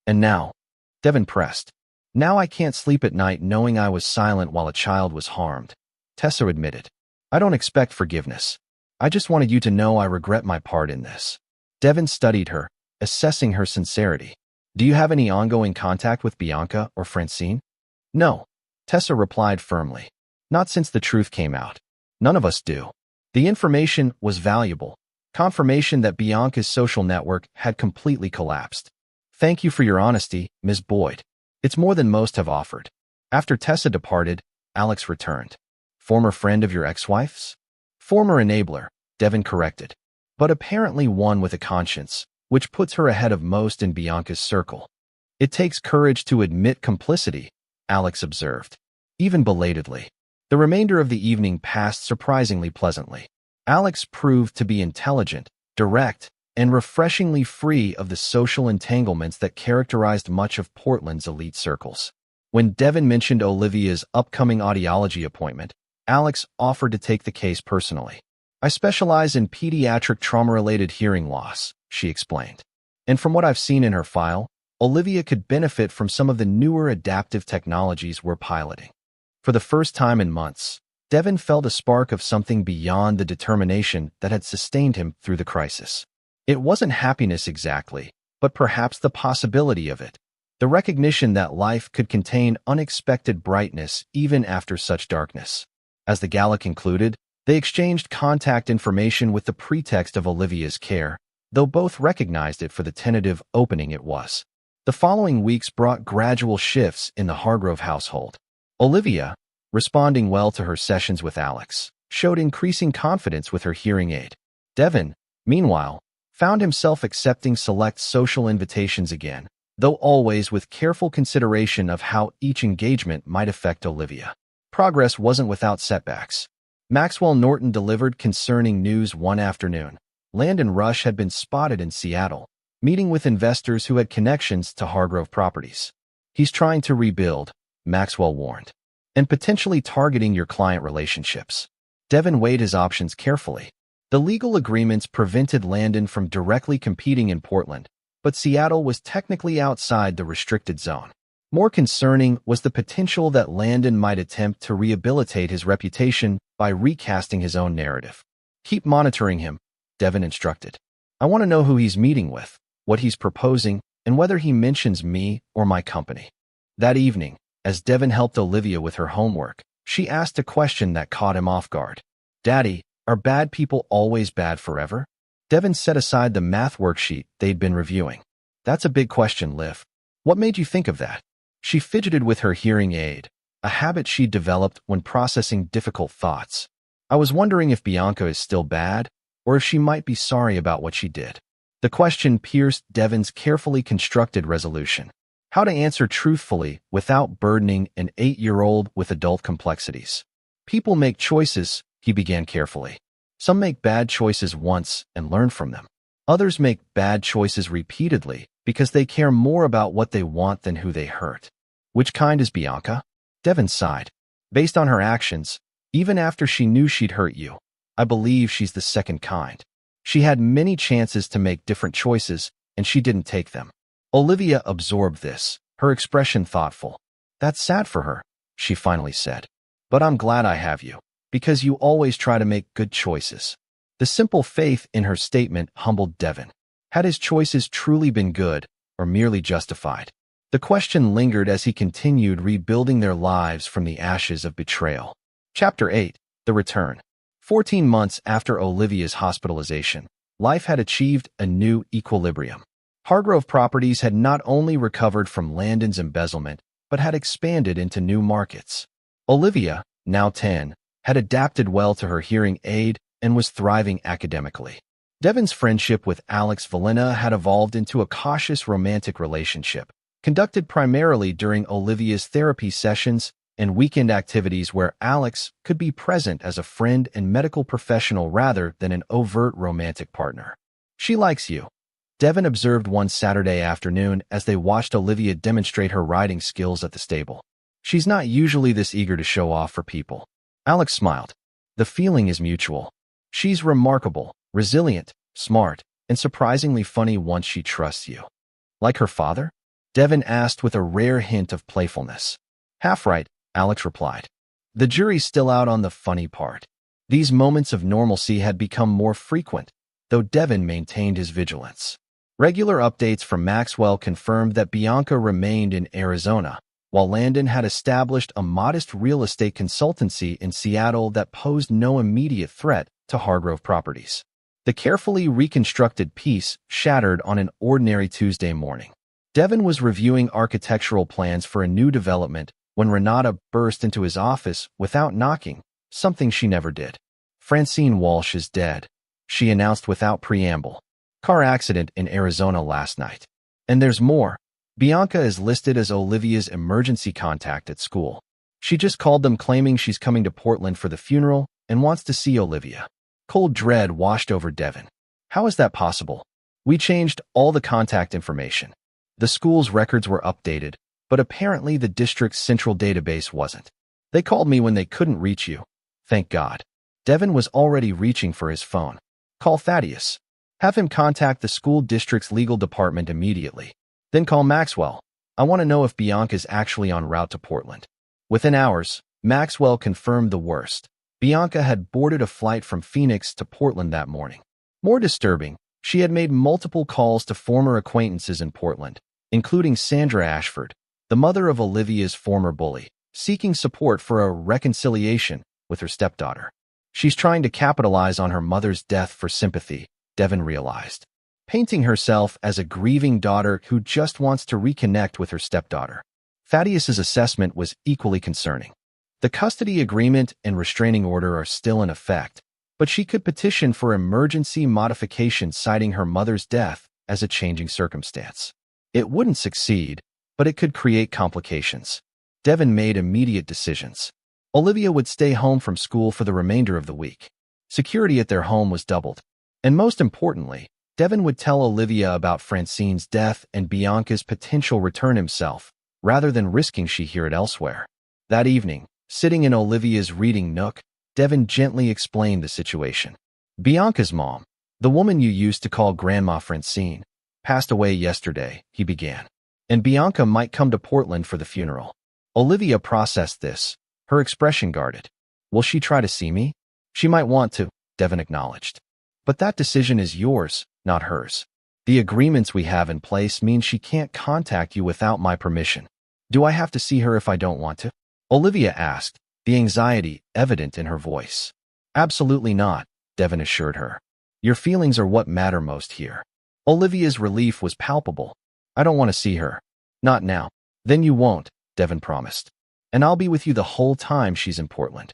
And now, Devin pressed. Now I can't sleep at night knowing I was silent while a child was harmed. Tessa admitted. I don't expect forgiveness. I just wanted you to know I regret my part in this. Devin studied her, assessing her sincerity. Do you have any ongoing contact with Bianca or Francine? No, Tessa replied firmly. Not since the truth came out. None of us do. The information was valuable. Confirmation that Bianca's social network had completely collapsed. Thank you for your honesty, Ms. Boyd. It's more than most have offered. After Tessa departed, Alex returned. Former friend of your ex-wife's? Former enabler, Devin corrected. But apparently one with a conscience, which puts her ahead of most in Bianca's circle. It takes courage to admit complicity, Alex observed. Even belatedly. The remainder of the evening passed surprisingly pleasantly. Alex proved to be intelligent, direct, and refreshingly free of the social entanglements that characterized much of Portland's elite circles. When Devin mentioned Olivia's upcoming audiology appointment, Alex offered to take the case personally. I specialize in pediatric trauma-related hearing loss, she explained. And from what I've seen in her file, Olivia could benefit from some of the newer adaptive technologies we're piloting. For the first time in months, Devin felt a spark of something beyond the determination that had sustained him through the crisis. It wasn't happiness exactly, but perhaps the possibility of it. The recognition that life could contain unexpected brightness even after such darkness. As the gala concluded, they exchanged contact information with the pretext of Olivia's care, though both recognized it for the tentative opening it was. The following weeks brought gradual shifts in the Hargrove household. Olivia, responding well to her sessions with Alex, showed increasing confidence with her hearing aid. Devin, meanwhile, found himself accepting select social invitations again, though always with careful consideration of how each engagement might affect Olivia. Progress wasn't without setbacks. Maxwell Norton delivered concerning news one afternoon. Landon Rush had been spotted in Seattle, meeting with investors who had connections to Hargrove properties. He's trying to rebuild, Maxwell warned, and potentially targeting your client relationships. Devin weighed his options carefully. The legal agreements prevented Landon from directly competing in Portland, but Seattle was technically outside the restricted zone. More concerning was the potential that Landon might attempt to rehabilitate his reputation by recasting his own narrative. Keep monitoring him, Devin instructed. I want to know who he's meeting with, what he's proposing, and whether he mentions me or my company. That evening, as Devin helped Olivia with her homework, she asked a question that caught him off guard. Daddy, are bad people always bad forever? Devin set aside the math worksheet they'd been reviewing. That's a big question, Liv. What made you think of that? She fidgeted with her hearing aid, a habit she'd developed when processing difficult thoughts. I was wondering if Bianca is still bad, or if she might be sorry about what she did. The question pierced Devin's carefully constructed resolution. How to answer truthfully without burdening an 8-year-old with adult complexities. People make choices, he began carefully. Some make bad choices once and learn from them. Others make bad choices repeatedly because they care more about what they want than who they hurt. Which kind is Bianca? Devin sighed. Based on her actions, even after she knew she'd hurt you, I believe she's the second kind. She had many chances to make different choices, and she didn't take them. Olivia absorbed this, her expression thoughtful. That's sad for her, she finally said. But I'm glad I have you, because you always try to make good choices. The simple faith in her statement humbled Devin. Had his choices truly been good, or merely justified? The question lingered as he continued rebuilding their lives from the ashes of betrayal. Chapter 8. The Return. 14 months after Olivia's hospitalization, life had achieved a new equilibrium. Hargrove Properties had not only recovered from Landon's embezzlement, but had expanded into new markets. Olivia, now 10, had adapted well to her hearing aid and was thriving academically. Devin's friendship with Alex Valina had evolved into a cautious romantic relationship, conducted primarily during Olivia's therapy sessions and weekend activities where Alex could be present as a friend and medical professional rather than an overt romantic partner. She likes you, Devin observed one Saturday afternoon as they watched Olivia demonstrate her riding skills at the stable. She's not usually this eager to show off for people. Alex smiled. The feeling is mutual. She's remarkable, resilient, smart, and surprisingly funny once she trusts you. Like her father? Devin asked with a rare hint of playfulness. Half right, Alex replied. The jury's still out on the funny part. These moments of normalcy had become more frequent, though Devin maintained his vigilance. Regular updates from Maxwell confirmed that Bianca remained in Arizona, while Landon had established a modest real estate consultancy in Seattle that posed no immediate threat to Hargrove Properties. The carefully reconstructed piece shattered on an ordinary Tuesday morning. Devin was reviewing architectural plans for a new development when Renata burst into his office without knocking, something she never did. Francine Walsh is dead, she announced without preamble. Car accident in Arizona last night. And there's more. Bianca is listed as Olivia's emergency contact at school. She just called them claiming she's coming to Portland for the funeral and wants to see Olivia. Cold dread washed over Devin. How is that possible? We changed all the contact information. The school's records were updated, but apparently the district's central database wasn't. They called me when they couldn't reach you. Thank God. Devin was already reaching for his phone. Call Thaddeus. Have him contact the school district's legal department immediately. Then call Maxwell. I want to know if Bianca's actually en route to Portland. Within hours, Maxwell confirmed the worst. Bianca had boarded a flight from Phoenix to Portland that morning. More disturbing, she had made multiple calls to former acquaintances in Portland, including Sandra Ashford, the mother of Olivia's former bully, seeking support for a reconciliation with her stepdaughter. She's trying to capitalize on her mother's death for sympathy, Devin realized, painting herself as a grieving daughter who just wants to reconnect with her stepdaughter. Thaddeus's assessment was equally concerning. The custody agreement and restraining order are still in effect, but she could petition for emergency modification citing her mother's death as a changing circumstance. It wouldn't succeed, but it could create complications. Devin made immediate decisions. Olivia would stay home from school for the remainder of the week. Security at their home was doubled. And most importantly, Devin would tell Olivia about Francine's death and Bianca's potential return himself, rather than risking she hear it elsewhere. That evening, sitting in Olivia's reading nook, Devin gently explained the situation. Bianca's mom, the woman you used to call Grandma Francine, passed away yesterday, he began. And Bianca might come to Portland for the funeral. Olivia processed this, her expression guarded. Will she try to see me? She might want to, Devin acknowledged. But that decision is yours, not hers. The agreements we have in place mean she can't contact you without my permission. Do I have to see her if I don't want to? Olivia asked, the anxiety evident in her voice. Absolutely not, Devin assured her. Your feelings are what matter most here. Olivia's relief was palpable. I don't want to see her. Not now. Then you won't, Devin promised. And I'll be with you the whole time she's in Portland.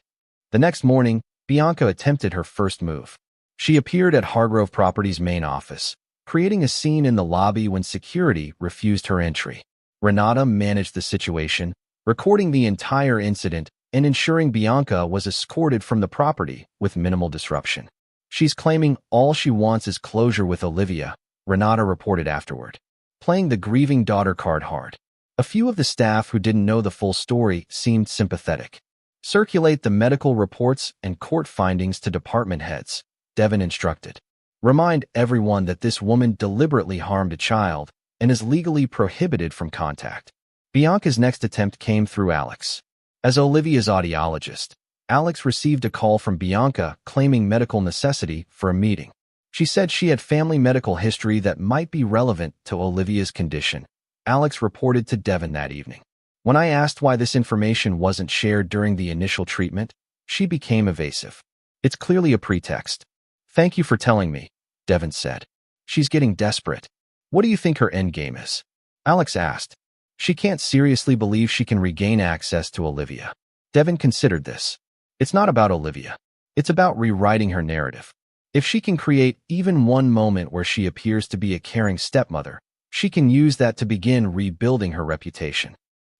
The next morning, Bianca attempted her first move. She appeared at Hargrove Properties' main office, creating a scene in the lobby when security refused her entry. Renata managed the situation, recording the entire incident and ensuring Bianca was escorted from the property with minimal disruption. She's claiming all she wants is closure with Olivia, Renata reported afterward, playing the grieving daughter card hard. A few of the staff who didn't know the full story seemed sympathetic. Circulate the medical reports and court findings to department heads, Devin instructed. Remind everyone that this woman deliberately harmed a child and is legally prohibited from contact. Bianca's next attempt came through Alex. As Olivia's audiologist, Alex received a call from Bianca claiming medical necessity for a meeting. She said she had family medical history that might be relevant to Olivia's condition, Alex reported to Devin that evening. When I asked why this information wasn't shared during the initial treatment, she became evasive. It's clearly a pretext. Thank you for telling me, Devin said. She's getting desperate. What do you think her endgame is? Alex asked. She can't seriously believe she can regain access to Olivia. Devin considered this. It's not about Olivia. It's about rewriting her narrative. If she can create even one moment where she appears to be a caring stepmother, she can use that to begin rebuilding her reputation.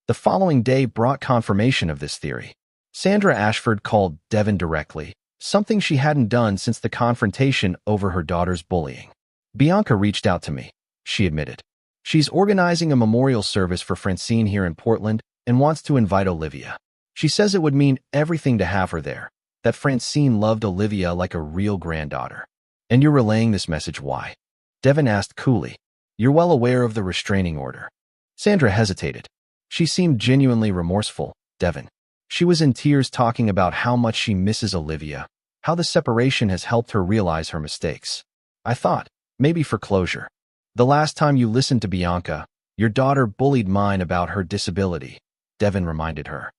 The following day brought confirmation of this theory. Sandra Ashford called Devin directly, something she hadn't done since the confrontation over her daughter's bullying. Bianca reached out to me, she admitted. She's organizing a memorial service for Francine here in Portland and wants to invite Olivia. She says it would mean everything to have her there, that Francine loved Olivia like a real granddaughter. And you're relaying this message why? Devin asked coolly. You're well aware of the restraining order. Sandra hesitated. She seemed genuinely remorseful, Devin. She was in tears talking about how much she misses Olivia, how the separation has helped her realize her mistakes. I thought, maybe for closure. The last time you listened to Bianca, your daughter bullied mine about her disability, Devin reminded her.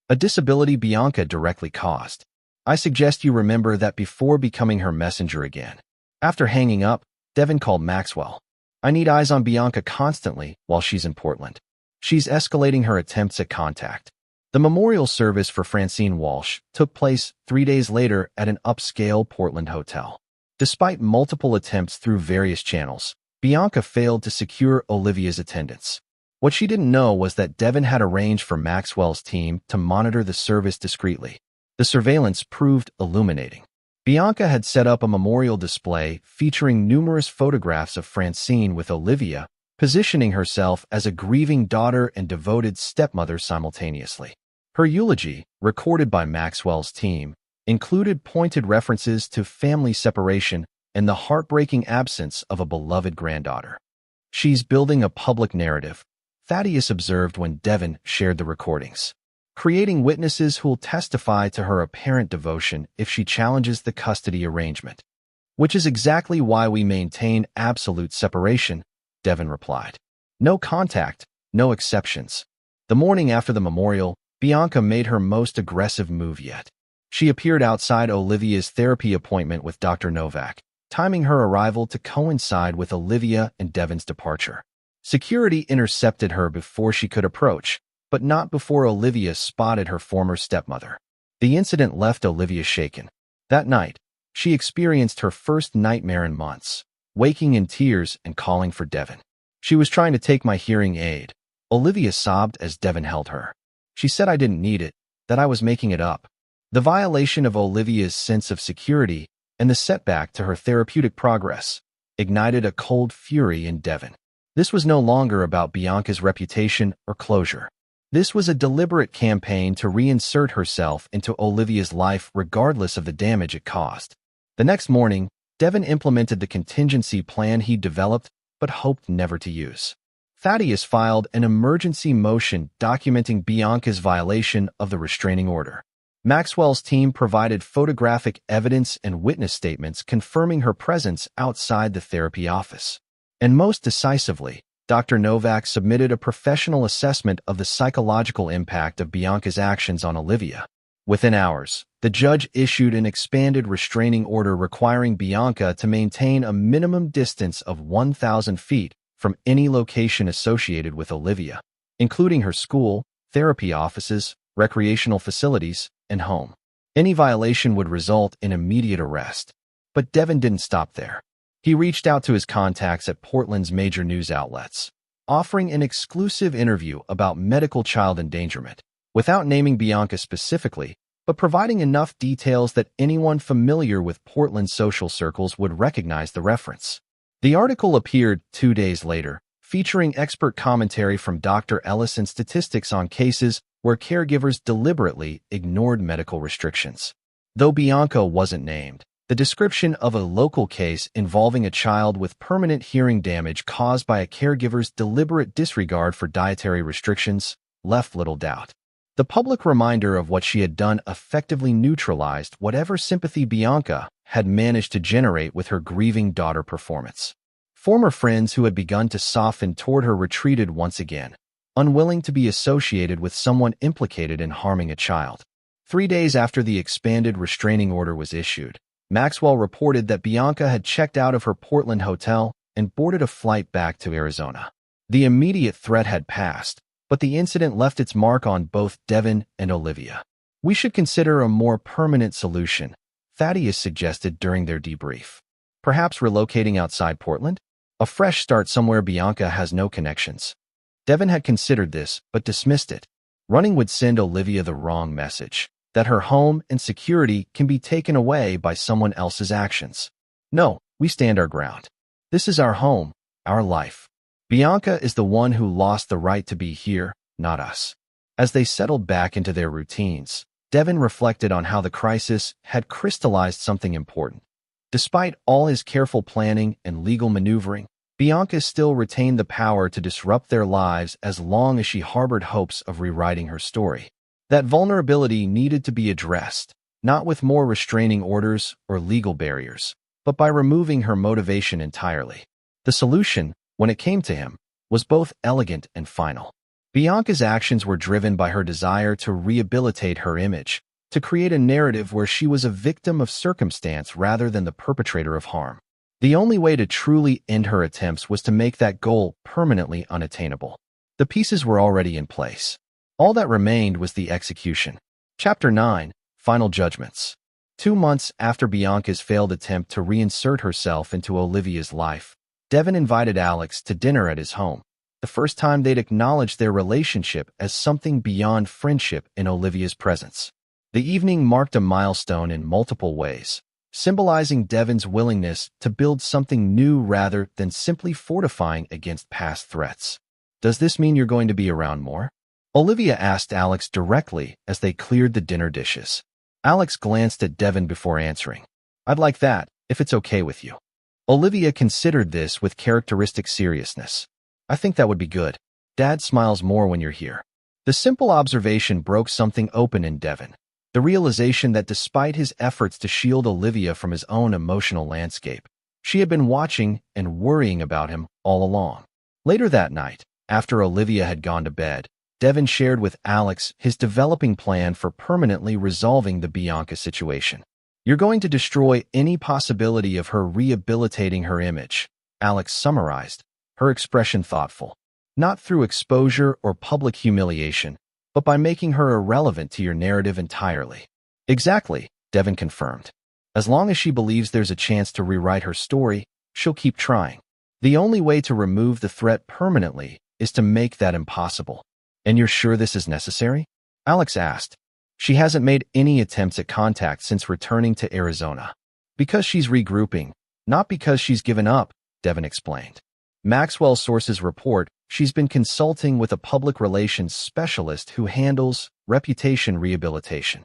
A disability Bianca directly caused. I suggest you remember that before becoming her messenger again. After hanging up, Devin called Maxwell. I need eyes on Bianca constantly while she's in Portland. She's escalating her attempts at contact. The memorial service for Francine Walsh took place 3 days later at an upscale Portland hotel. Despite multiple attempts through various channels, Bianca failed to secure Olivia's attendance. What she didn't know was that Devin had arranged for Maxwell's team to monitor the service discreetly. The surveillance proved illuminating. Bianca had set up a memorial display featuring numerous photographs of Francine with Olivia, positioning herself as a grieving daughter and devoted stepmother simultaneously. Her eulogy, recorded by Maxwell's team, included pointed references to family separation and the heartbreaking absence of a beloved granddaughter. She's building a public narrative, Thaddeus observed when Devin shared the recordings, creating witnesses who'll testify to her apparent devotion if she challenges the custody arrangement. Which is exactly why we maintain absolute separation, Devin replied. No contact, no exceptions. The morning after the memorial, Bianca made her most aggressive move yet. She appeared outside Olivia's therapy appointment with Dr. Novak, timing her arrival to coincide with Olivia and Devin's departure. Security intercepted her before she could approach, but not before Olivia spotted her former stepmother. The incident left Olivia shaken. That night, she experienced her first nightmare in months, waking in tears and calling for Devin. She was trying to take my hearing aid. Olivia sobbed as Devin held her. She said I didn't need it, that I was making it up. The violation of Olivia's sense of security and the setback to her therapeutic progress ignited a cold fury in Devin. This was no longer about Bianca's reputation or closure. This was a deliberate campaign to reinsert herself into Olivia's life regardless of the damage it caused. The next morning, Devin implemented the contingency plan he developed but hoped never to use. Thaddeus filed an emergency motion documenting Bianca's violation of the restraining order. Maxwell's team provided photographic evidence and witness statements confirming her presence outside the therapy office. And most decisively, Dr. Novak submitted a professional assessment of the psychological impact of Bianca's actions on Olivia. Within hours, the judge issued an expanded restraining order requiring Bianca to maintain a minimum distance of 1,000 feet from any location associated with Olivia, including her school, therapy offices, recreational facilities, and home. Any violation would result in immediate arrest. But Devin didn't stop there. He reached out to his contacts at Portland's major news outlets, offering an exclusive interview about medical child endangerment, without naming Bianca specifically, but providing enough details that anyone familiar with Portland's social circles would recognize the reference. The article appeared 2 days later, featuring expert commentary from Dr. Ellis and statistics on cases where caregivers deliberately ignored medical restrictions. Though Bianca wasn't named, the description of a local case involving a child with permanent hearing damage caused by a caregiver's deliberate disregard for dietary restrictions left little doubt. The public reminder of what she had done effectively neutralized whatever sympathy Bianca had managed to generate with her grieving daughter performance. Former friends who had begun to soften toward her retreated once again, unwilling to be associated with someone implicated in harming a child. 3 days after the expanded restraining order was issued, Maxwell reported that Bianca had checked out of her Portland hotel and boarded a flight back to Arizona. The immediate threat had passed, but the incident left its mark on both Devin and Olivia. "We should consider a more permanent solution," Thaddeus suggested during their debrief. "Perhaps relocating outside Portland? A fresh start somewhere Bianca has no connections." Devin had considered this, but dismissed it. Running would send Olivia the wrong message, that her home and security can be taken away by someone else's actions. "No, we stand our ground. This is our home, our life. Bianca is the one who lost the right to be here, not us." As they settled back into their routines, Devin reflected on how the crisis had crystallized something important. Despite all his careful planning and legal maneuvering, Bianca still retained the power to disrupt their lives as long as she harbored hopes of rewriting her story. That vulnerability needed to be addressed, not with more restraining orders or legal barriers, but by removing her motivation entirely. The solution, when it came to him, was both elegant and final. Bianca's actions were driven by her desire to rehabilitate her image, to create a narrative where she was a victim of circumstance rather than the perpetrator of harm. The only way to truly end her attempts was to make that goal permanently unattainable. The pieces were already in place. All that remained was the execution. Chapter 9, Final Judgments. 2 months after Bianca's failed attempt to reinsert herself into Olivia's life, Devin invited Alex to dinner at his home, the first time they'd acknowledged their relationship as something beyond friendship in Olivia's presence. The evening marked a milestone in multiple ways, symbolizing Devin's willingness to build something new rather than simply fortifying against past threats. "Does this mean you're going to be around more?" Olivia asked Alex directly as they cleared the dinner dishes. Alex glanced at Devin before answering. "I'd like that, if it's okay with you." Olivia considered this with characteristic seriousness. "I think that would be good. Dad smiles more when you're here." The simple observation broke something open in Devin. The realization that despite his efforts to shield Olivia from his own emotional landscape, she had been watching and worrying about him all along. Later that night, after Olivia had gone to bed, Devin shared with Alex his developing plan for permanently resolving the Bianca situation. "You're going to destroy any possibility of her rehabilitating her image," Alex summarized, her expression thoughtful. "Not through exposure or public humiliation, but by making her irrelevant to your narrative entirely." "Exactly," Devin confirmed. "As long as she believes there's a chance to rewrite her story, she'll keep trying. The only way to remove the threat permanently is to make that impossible." "And you're sure this is necessary?" Alex asked. "She hasn't made any attempts at contact since returning to Arizona." "Because she's regrouping, not because she's given up," Devin explained. Maxwell sources report she's been consulting with a public relations specialist who handles reputation rehabilitation.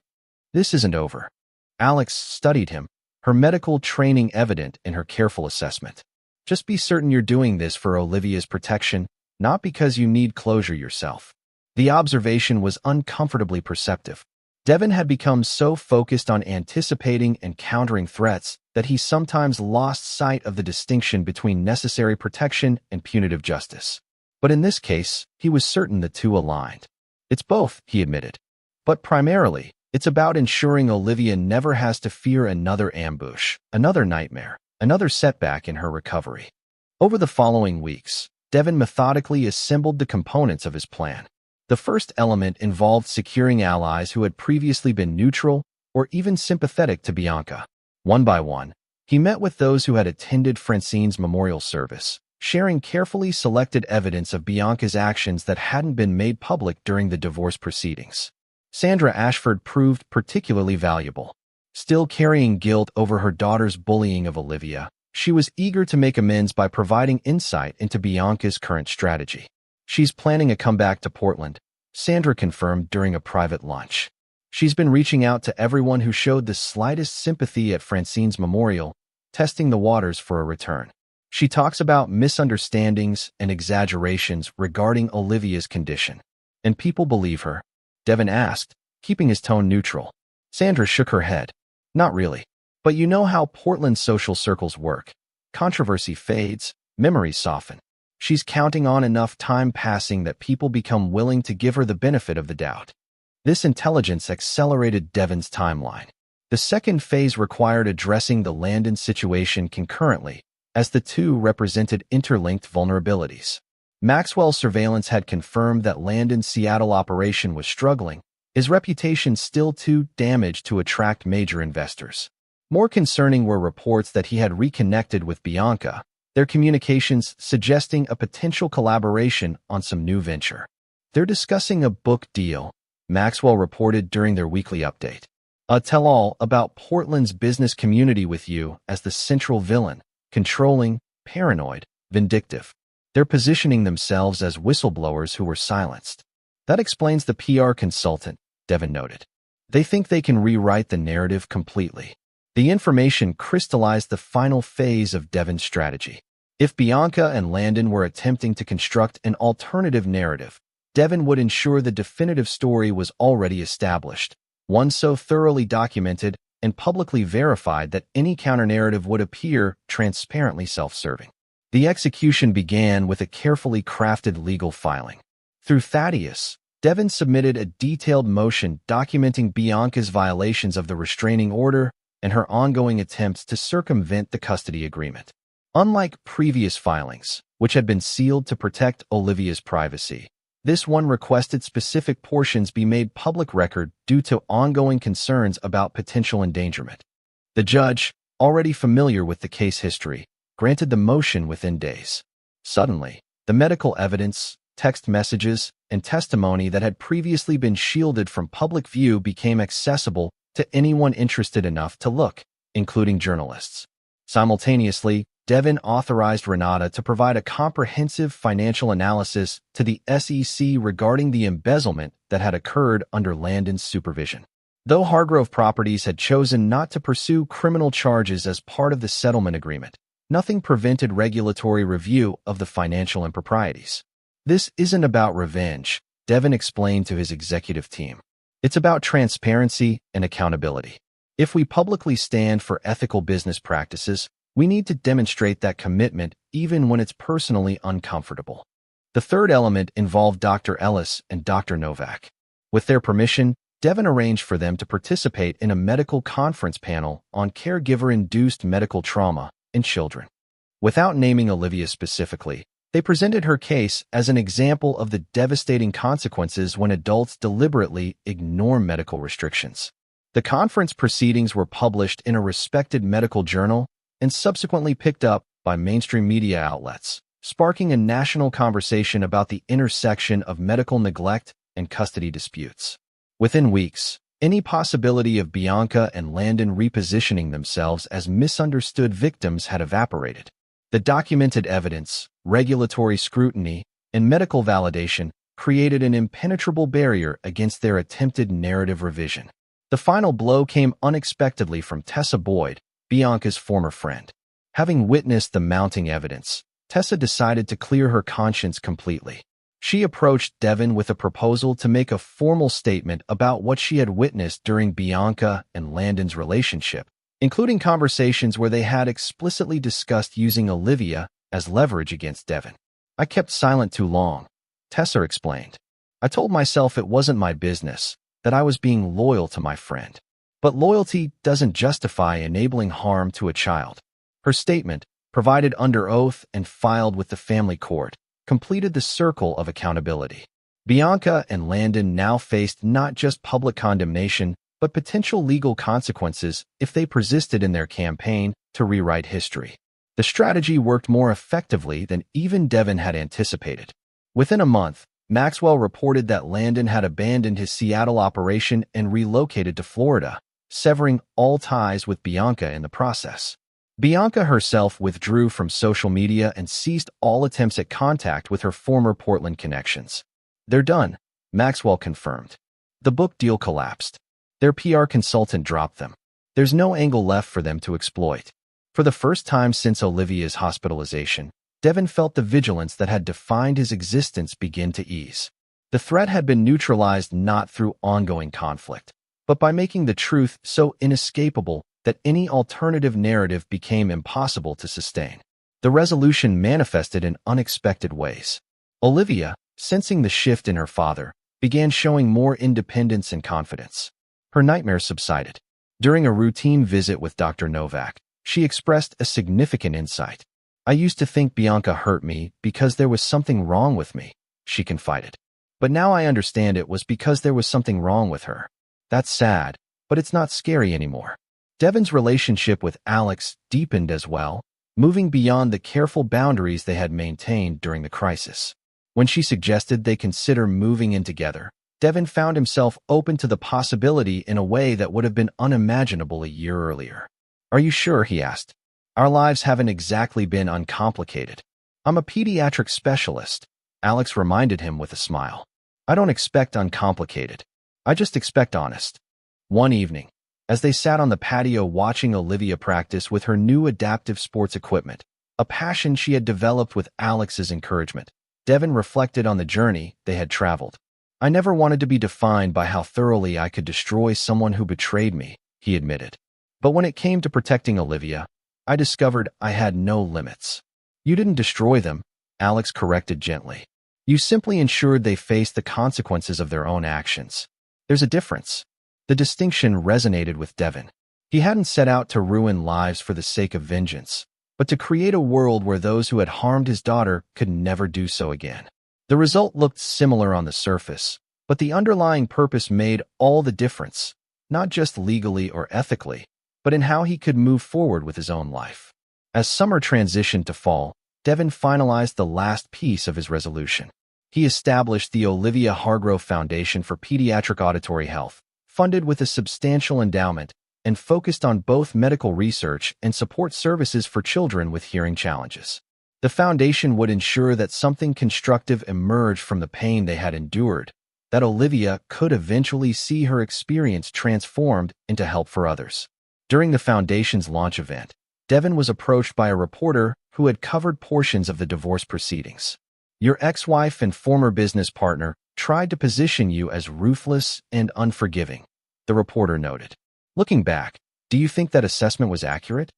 "This isn't over." Alex studied him, her medical training evident in her careful assessment. "Just be certain you're doing this for Olivia's protection, not because you need closure yourself." The observation was uncomfortably perceptive. Devin had become so focused on anticipating and countering threats that he sometimes lost sight of the distinction between necessary protection and punitive justice. But in this case, he was certain the two aligned. "It's both," he admitted. "But primarily, It's about ensuring Olivia never has to fear another ambush, another nightmare, another setback in her recovery. Over the following weeks, Devin methodically assembled the components of his plan. The first element involved securing allies who had previously been neutral or even sympathetic to Bianca. One by one, he met with those who had attended Francine's memorial service, sharing carefully selected evidence of Bianca's actions that hadn't been made public during the divorce proceedings. Sandra Ashford proved particularly valuable. Still carrying guilt over her daughter's bullying of Olivia, she was eager to make amends by providing insight into Bianca's current strategy. She's planning a comeback to Portland, Sandra confirmed during a private lunch. She's been reaching out to everyone who showed the slightest sympathy at Francine's memorial, testing the waters for a return. She talks about misunderstandings and exaggerations regarding Olivia's condition. And people believe her? Devin asked, keeping his tone neutral. Sandra shook her head. Not really. But you know how Portland social circles work. Controversy fades, memories soften. She's counting on enough time passing that people become willing to give her the benefit of the doubt. This intelligence accelerated Devin's timeline. The second phase required addressing the Landon situation concurrently, as the two represented interlinked vulnerabilities. Maxwell's surveillance had confirmed that Landon's Seattle operation was struggling, his reputation still too damaged to attract major investors. More concerning were reports that he had reconnected with Bianca, their communications suggesting a potential collaboration on some new venture. They're discussing a book deal, Maxwell reported during their weekly update. A tell-all about Portland's business community with you as the central villain, controlling, paranoid, vindictive. They're positioning themselves as whistleblowers who were silenced. That explains the PR consultant, Devin noted. They think they can rewrite the narrative completely. The information crystallized the final phase of Devin's strategy. If Bianca and Landon were attempting to construct an alternative narrative, Devin would ensure the definitive story was already established, one so thoroughly documented and publicly verified that any counter-narrative would appear transparently self-serving. The execution began with a carefully crafted legal filing. Through Thaddeus, Devin submitted a detailed motion documenting Bianca's violations of the restraining order and her ongoing attempts to circumvent the custody agreement. Unlike previous filings, which had been sealed to protect Olivia's privacy, this one requested specific portions be made public record due to ongoing concerns about potential endangerment. The judge, already familiar with the case history, granted the motion within days. Suddenly, the medical evidence, text messages, and testimony that had previously been shielded from public view became accessible to anyone interested enough to look, including journalists. Simultaneously, Devin authorized Renata to provide a comprehensive financial analysis to the SEC regarding the embezzlement that had occurred under Landon's supervision. Though Hargrove Properties had chosen not to pursue criminal charges as part of the settlement agreement, nothing prevented regulatory review of the financial improprieties. This isn't about revenge, Devin explained to his executive team. It's about transparency and accountability. If we publicly stand for ethical business practices, we need to demonstrate that commitment even when it's personally uncomfortable. The third element involved Dr. Ellis and Dr. Novak. With their permission, Devin arranged for them to participate in a medical conference panel on caregiver-induced medical trauma in children. Without naming Olivia specifically, they presented her case as an example of the devastating consequences when adults deliberately ignore medical restrictions. The conference proceedings were published in a respected medical journal and subsequently picked up by mainstream media outlets, sparking a national conversation about the intersection of medical neglect and custody disputes. Within weeks, any possibility of Bianca and Landon repositioning themselves as misunderstood victims had evaporated. The documented evidence, regulatory scrutiny, and medical validation created an impenetrable barrier against their attempted narrative revision. The final blow came unexpectedly from Tessa Boyd, Bianca's former friend. Having witnessed the mounting evidence, Tessa decided to clear her conscience completely. She approached Devin with a proposal to make a formal statement about what she had witnessed during Bianca and Landon's relationship, including conversations where they had explicitly discussed using Olivia as leverage against Devin. I kept silent too long, Tessa explained. I told myself it wasn't my business, that I was being loyal to my friend. But loyalty doesn't justify enabling harm to a child. Her statement, provided under oath and filed with the family court, completed the circle of accountability. Bianca and Landon now faced not just public condemnation, but potential legal consequences if they persisted in their campaign to rewrite history. The strategy worked more effectively than even Devin had anticipated. Within a month, Maxwell reported that Landon had abandoned his Seattle operation and relocated to Florida, severing all ties with Bianca in the process. Bianca herself withdrew from social media and ceased all attempts at contact with her former Portland connections. "They're done," Maxwell confirmed. The book deal collapsed. Their PR consultant dropped them. There's no angle left for them to exploit. For the first time since Olivia's hospitalization, Devin felt the vigilance that had defined his existence begin to ease. The threat had been neutralized not through ongoing conflict, but by making the truth so inescapable that any alternative narrative became impossible to sustain. The resolution manifested in unexpected ways. Olivia, sensing the shift in her father, began showing more independence and confidence. Her nightmares subsided. During a routine visit with Dr. Novak, she expressed a significant insight. "I used to think Bianca hurt me because there was something wrong with me," she confided. "But now I understand it was because there was something wrong with her. That's sad, but it's not scary anymore." Devin's relationship with Alex deepened as well, moving beyond the careful boundaries they had maintained during the crisis. When she suggested they consider moving in together, Devin found himself open to the possibility in a way that would have been unimaginable a year earlier. "Are you sure?" he asked. "Our lives haven't exactly been uncomplicated." "I'm a pediatric specialist," Alex reminded him with a smile. "I don't expect uncomplicated. I just expect honest." One evening, as they sat on the patio watching Olivia practice with her new adaptive sports equipment, a passion she had developed with Alex's encouragement, Devin reflected on the journey they had traveled. "I never wanted to be defined by how thoroughly I could destroy someone who betrayed me," he admitted. "But when it came to protecting Olivia, I discovered I had no limits." "You didn't destroy them," Alex corrected gently. "You simply ensured they faced the consequences of their own actions. There's a difference." The distinction resonated with Devin. He hadn't set out to ruin lives for the sake of vengeance, but to create a world where those who had harmed his daughter could never do so again. The result looked similar on the surface, but the underlying purpose made all the difference, not just legally or ethically, but in how he could move forward with his own life. As summer transitioned to fall, Devin finalized the last piece of his resolution. He established the Olivia Hargrove Foundation for Pediatric Auditory Health, funded with a substantial endowment, and focused on both medical research and support services for children with hearing challenges. The foundation would ensure that something constructive emerged from the pain they had endured, that Olivia could eventually see her experience transformed into help for others. During the foundation's launch event, Devin was approached by a reporter who had covered portions of the divorce proceedings. "Your ex-wife and former business partner tried to position you as ruthless and unforgiving," the reporter noted. "Looking back, do you think that assessment was accurate?"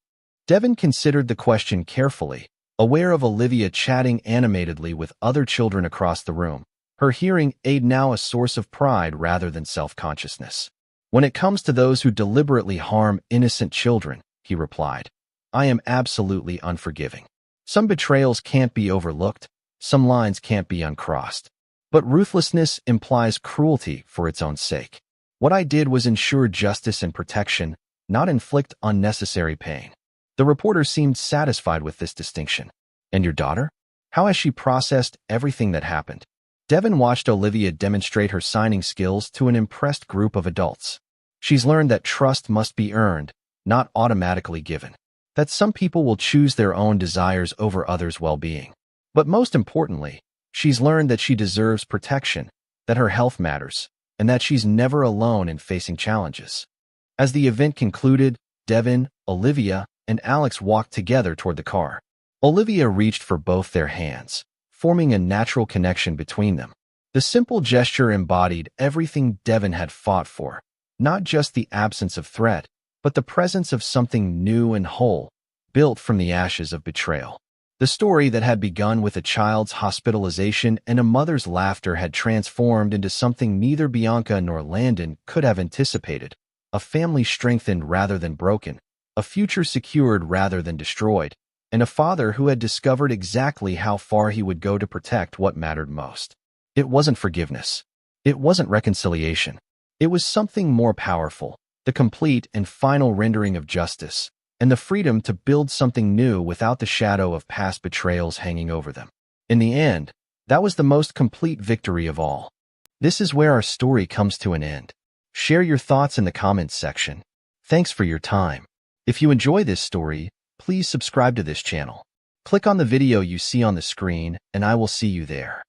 Devin considered the question carefully, aware of Olivia chatting animatedly with other children across the room, her hearing aid now a source of pride rather than self-consciousness. "When it comes to those who deliberately harm innocent children," he replied, "I am absolutely unforgiving. Some betrayals can't be overlooked, some lines can't be uncrossed. But ruthlessness implies cruelty for its own sake. What I did was ensure justice and protection, not inflict unnecessary pain." The reporter seemed satisfied with this distinction. "And your daughter? How has she processed everything that happened?" Devin watched Olivia demonstrate her signing skills to an impressed group of adults. "She's learned that trust must be earned, not automatically given. That some people will choose their own desires over others' well-being. But most importantly, she's learned that she deserves protection, that her health matters, and that she's never alone in facing challenges." As the event concluded, Devin, Olivia, and Alex walked together toward the car. Olivia reached for both their hands, forming a natural connection between them. The simple gesture embodied everything Devin had fought for, not just the absence of threat, but the presence of something new and whole, built from the ashes of betrayal. The story that had begun with a child's hospitalization and a mother's laughter had transformed into something neither Bianca nor Landon could have anticipated. A family strengthened rather than broken, a future secured rather than destroyed, and a father who had discovered exactly how far he would go to protect what mattered most. It wasn't forgiveness. It wasn't reconciliation. It was something more powerful, the complete and final rendering of justice, and the freedom to build something new without the shadow of past betrayals hanging over them. In the end, that was the most complete victory of all. This is where our story comes to an end. Share your thoughts in the comments section. Thanks for your time. If you enjoy this story, please subscribe to this channel. Click on the video you see on the screen, and I will see you there.